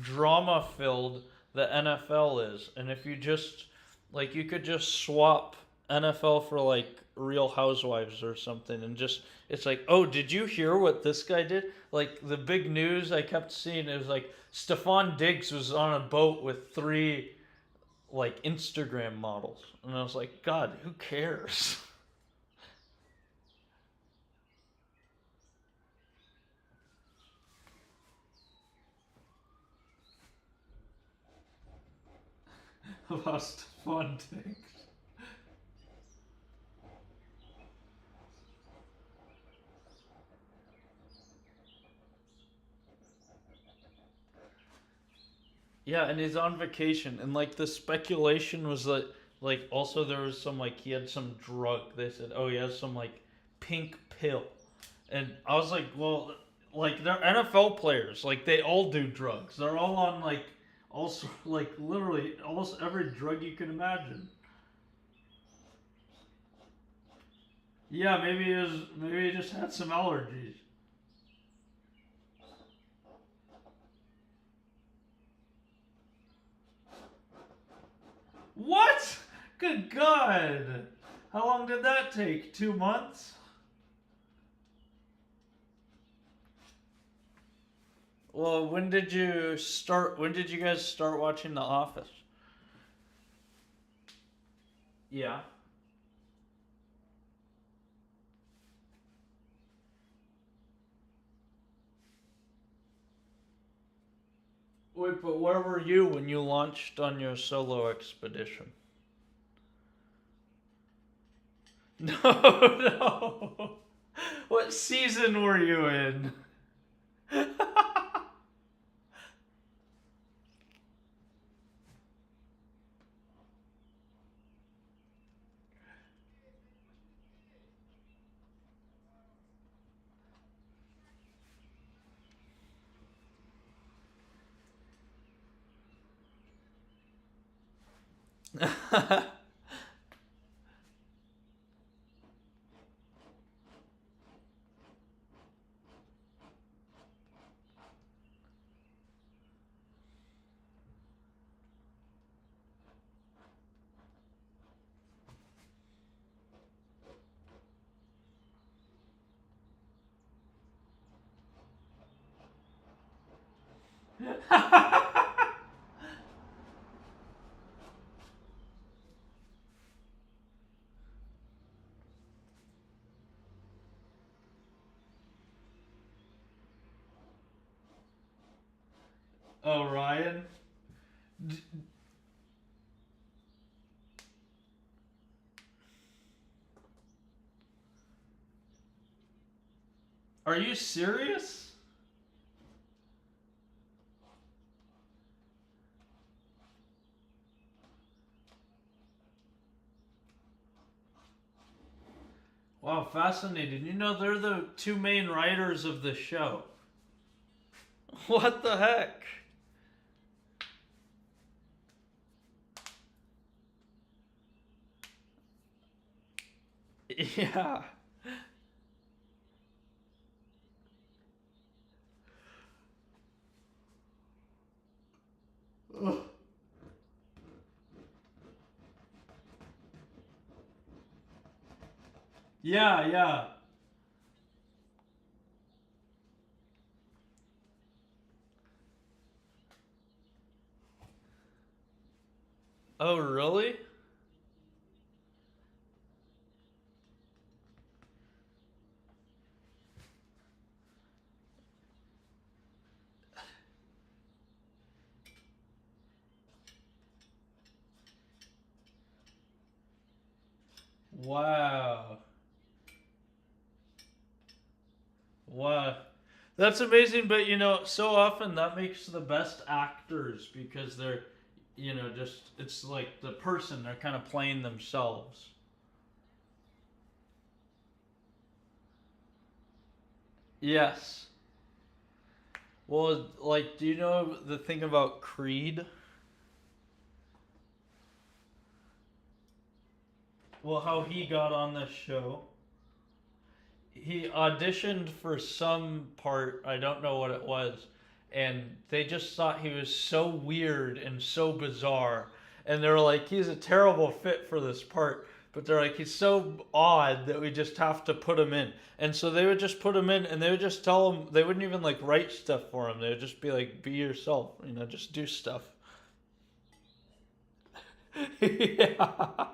Speaker 2: drama filled the NFL is, and if you just like you could just swap NFL for like Real Housewives or something, and just it's like, oh, did you hear what this guy did? Like the big news I kept seeing, it was like Stephon Diggs was on a boat with three like Instagram models, and I was like, God, who cares? About Stephon Diggs. Yeah, and he's on vacation, and like the speculation was that like also there was some like he had some drug. They said, oh, he has some like pink pill, and I was like, well, like they're NFL players, like they all do drugs. They're all on like also like literally almost every drug you can imagine. Yeah, maybe he just had some allergies. What? Good God! How long did that take? 2 months? Well, when did you start? When did you guys start watching The Office? Yeah. Wait, but where were you when you launched on your solo expedition? No, no. What season were you in? Oh, Ryan? Are you serious? Wow, fascinating. You know, they're the two main writers of the show. What the heck? Yeah. Yeah, yeah. Oh, really? Wow. Wow. That's amazing, but you know, so often that makes the best actors because they're, you know, just, it's like the person, they're kind of playing themselves. Yes. Well, like, do you know the thing about Creed? Well, how he got on this show? He auditioned for some part, I don't know what it was, and they just thought he was so weird and so bizarre. And they were like, he's a terrible fit for this part. But they're like, he's so odd that we just have to put him in. And so they would just put him in and they would just tell him, they wouldn't even like write stuff for him. They would just be like, be yourself, you know, just do stuff. Yeah.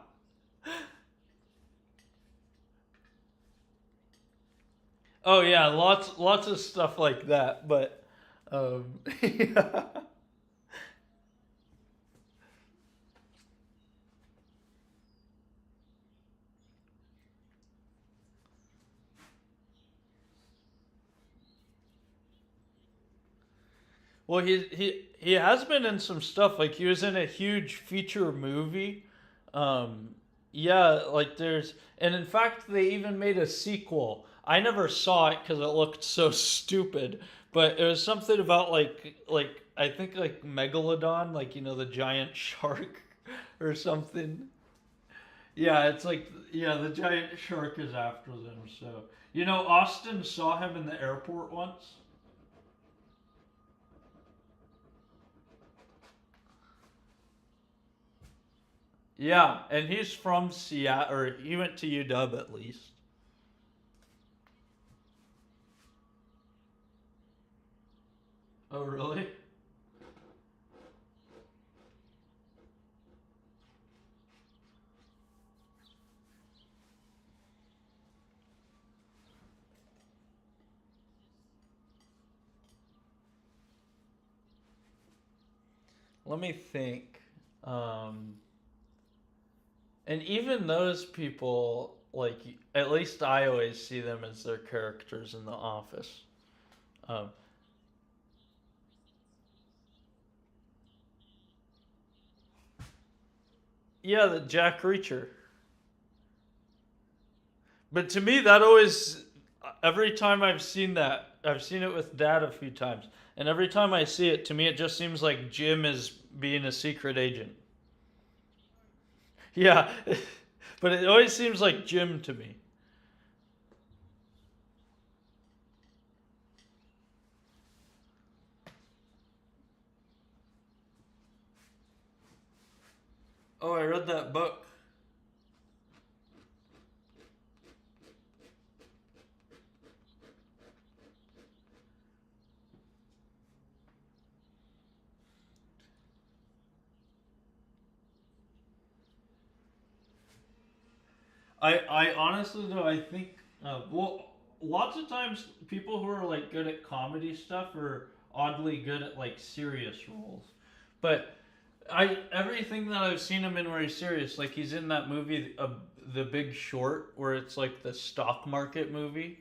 Speaker 2: Oh yeah, lots of stuff like that, but yeah. Well, he has been in some stuff. Like he was in a huge feature movie. Um, yeah, like there's, and in fact, they even made a sequel. I never saw it because it looked so stupid. But it was something about like I think like megalodon, like you know the giant shark or something. Yeah, it's like yeah, the giant shark is after them. So you know, Austin saw him in the airport once. Yeah, and he's from Seattle, or he went to UW at least. Oh, really? Let me think. Um, and even those people, like, at least I always see them as their characters in The Office. Um, yeah, the Jack Reacher. But to me, that always, every time I've seen that, I've seen it with Dad a few times. And every time I see it, to me, it just seems like Jim is being a secret agent. Yeah, but it always seems like Jim to me. Oh, I read that book. I honestly though I think well lots of times people who are like good at comedy stuff are oddly good at like serious roles, but I everything that I've seen him in where he's serious, like he's in that movie The Big Short, where it's like the stock market movie.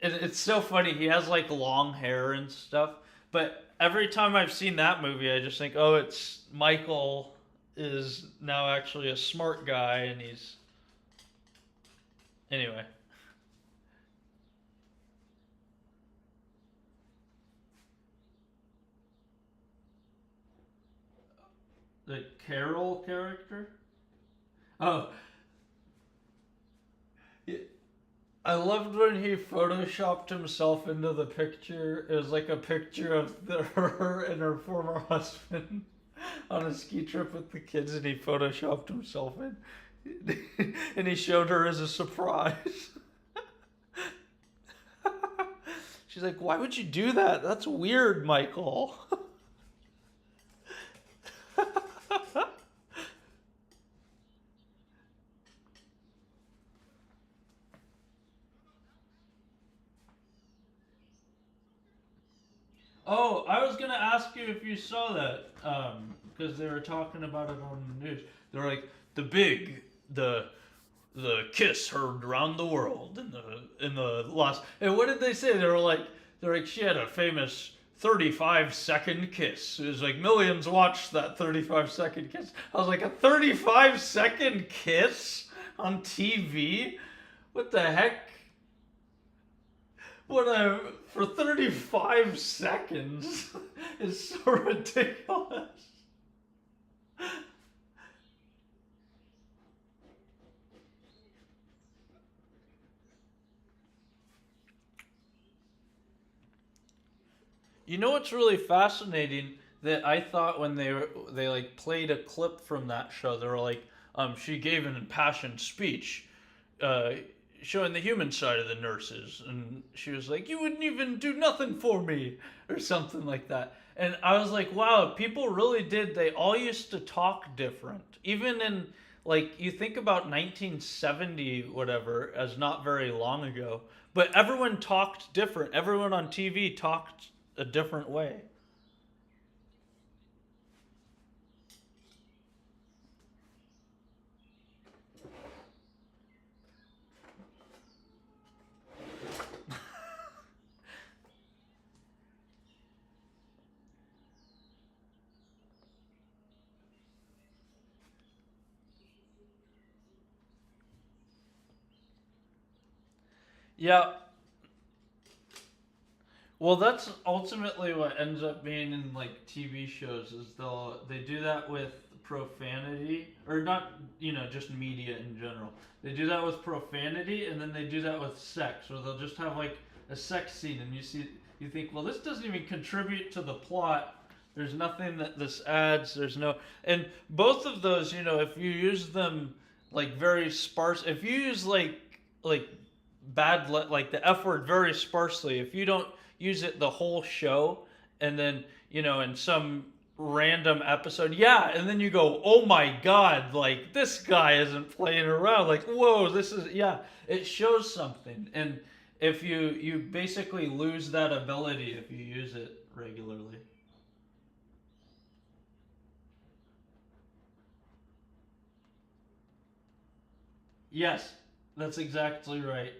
Speaker 2: it's so funny. He has like long hair and stuff, but every time I've seen that movie, I just think, oh, it's Michael is now actually a smart guy, and he's anyway. The Carol character. Oh, I loved when he photoshopped himself into the picture. It was like a picture of her and her former husband on a ski trip with the kids, and he photoshopped himself in, and he showed her as a surprise. She's like, "Why would you do that? That's weird, Michael." Oh, I was gonna ask you if you saw that, because they were talking about it on the news. They're like the the kiss heard around the world in the last. And what did they say? They're like she had a famous 35-second kiss. It was like millions watched that 35-second kiss. I was like, a 35-second kiss on TV? What the heck? What a for 35 seconds is so ridiculous. You know what's really fascinating that I thought when they like played a clip from that show, they were like, she gave an impassioned speech, uh, showing the human side of the nurses, and she was like, "You wouldn't even do nothing for me," or something like that. And I was like, "Wow, people really did. They all used to talk different, even in." Like you think about 1970 whatever as not very long ago, but everyone talked different. Everyone on TV talked a different way. Yeah, well, that's ultimately what ends up being in like TV shows is they do that with profanity or not, just media in general. They do that with profanity and then they do that with sex, or they'll just have like a sex scene and you think, well, this doesn't even contribute to the plot. There's nothing that this adds. There's no, and both of those, if you use them like very sparse, if you use like like the F word very sparsely, if you don't use it the whole show, and then in some random episode, yeah, and then you go, oh my god, like this guy isn't playing around, like whoa, this is, yeah, it shows something. And if you basically lose that ability if you use it regularly. Yes, that's exactly right.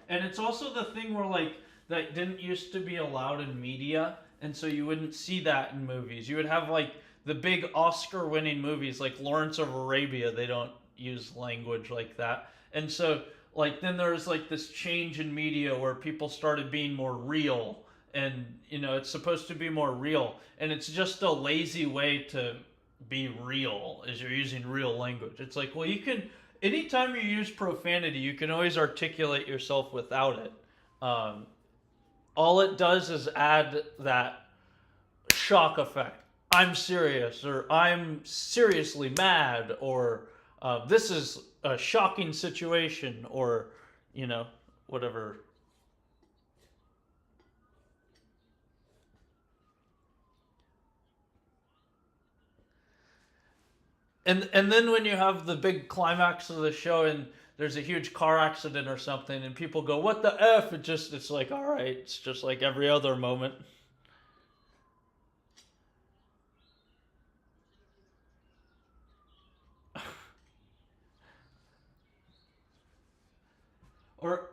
Speaker 2: And it's also the thing where like that didn't used to be allowed in media, and so you wouldn't see that in movies. You would have like the big Oscar-winning movies like Lawrence of Arabia. They don't use language like that, and so like then there's like this change in media where people started being more real, and it's supposed to be more real, and it's just a lazy way to be real is you're using real language. It's like, well, you can anytime you use profanity, you can always articulate yourself without it. Um, all it does is add that shock effect. I'm serious, or I'm seriously mad, or this is a shocking situation, or you know, whatever. And then when you have the big climax of the show and there's a huge car accident or something and people go, what the f, it's like, all right, it's just like every other moment. Or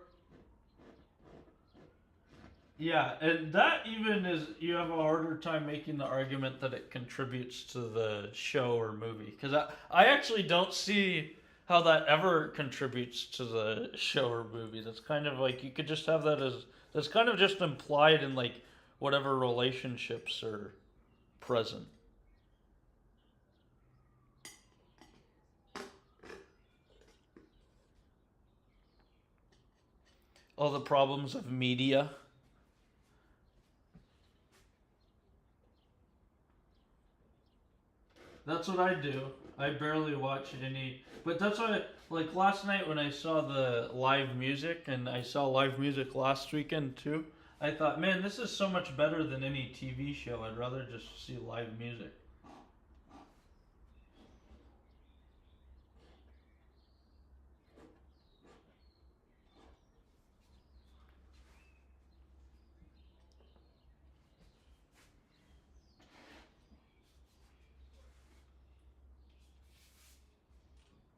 Speaker 2: yeah, and that even is, you have a harder time making the argument that it contributes to the show or movie, because I actually don't see how that ever contributes to the show or movie. That's kind of like, you could just have that as, that's kind of just implied in like whatever relationships are present. All the problems of media. That's what I do. I barely watch any, but that's why, like last night when I saw the live music, and I saw live music last weekend too, I thought, man, this is so much better than any TV show. I'd rather just see live music.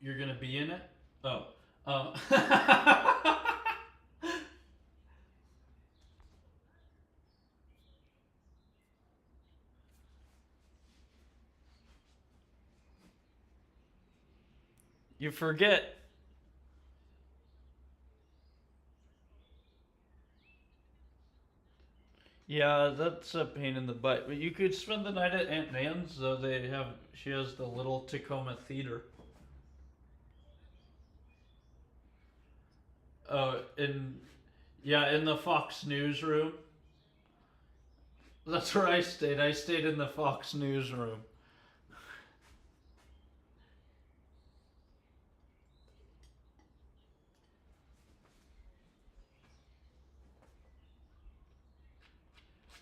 Speaker 2: You're gonna be in it? Oh. Um, you forget. Yeah, that's a pain in the butt. But you could spend the night at Aunt Nan's, though they have, she has the little Tacoma Theater. In, yeah, in the Fox newsroom. That's where I stayed. I stayed in the Fox newsroom.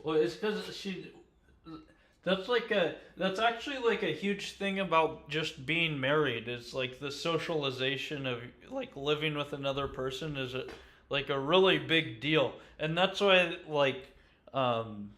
Speaker 2: Well, it's because she. That's actually like a huge thing about just being married. It's like the socialization of like living with another person is like a really big deal, and that's why um,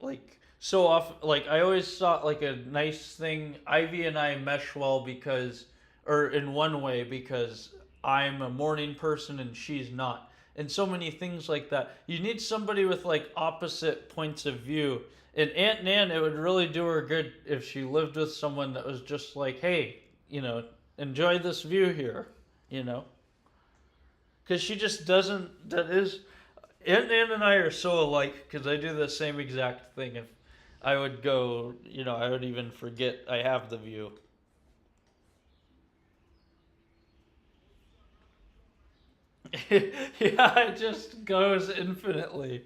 Speaker 2: like so often, like I always thought like a nice thing. Ivy and I mesh well because, or in one way, because I'm a morning person and she's not, and so many things like that. You need somebody with like opposite points of view. And Aunt Nan, it would really do her good if she lived with someone that was just like, hey, you know, enjoy this view here, you know, because she just doesn't. That is, Aunt Nan and I are so alike because I do the same exact thing. If I would go, you know, I would even forget I have the view. Yeah, it just goes infinitely.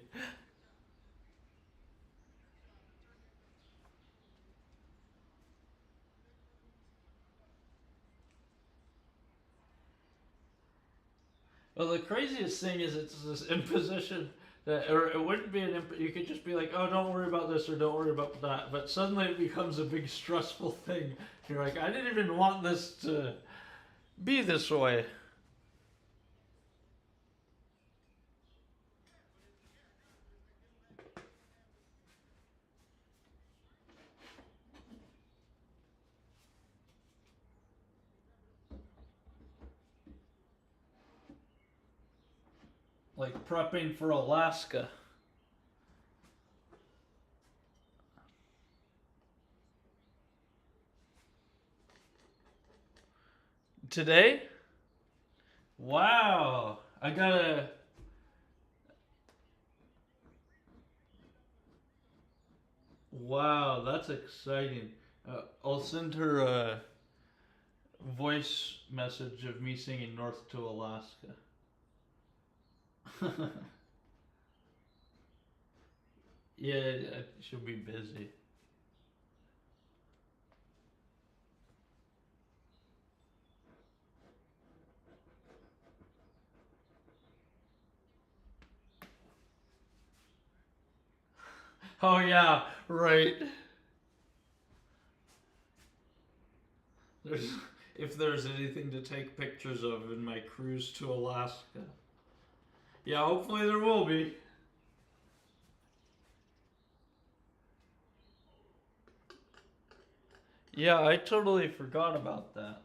Speaker 2: Well, the craziest thing is it's this imposition that, or it wouldn't be an you could just be like, oh, don't worry about this or don't worry about that, but suddenly it becomes a big stressful thing. You're like, I didn't even want this to be this way. Like prepping for Alaska. Today? Wow. I gotta. Wow, that's exciting. I'll send her a voice message of me singing North to Alaska. Yeah, she'll be busy. Oh, yeah, right. There's, if there's anything to take pictures of in my cruise to Alaska. Yeah, hopefully there will be. Yeah, I totally forgot about that.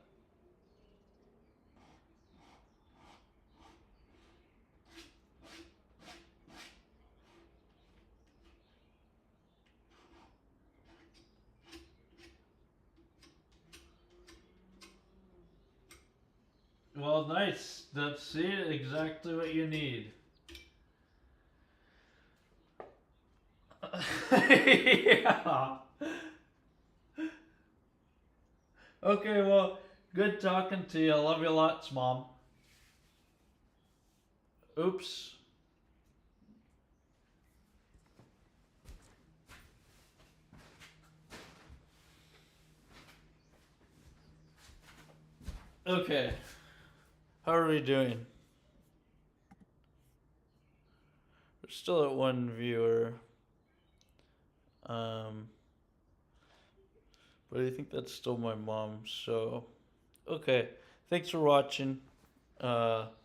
Speaker 2: Well, nice. That's see exactly what you need. Yeah. Okay, well, good talking to you. I love you lots, Mom. Oops. Okay. How are we doing? We're still at one viewer. But I think that's still my mom, so okay. Thanks for watching.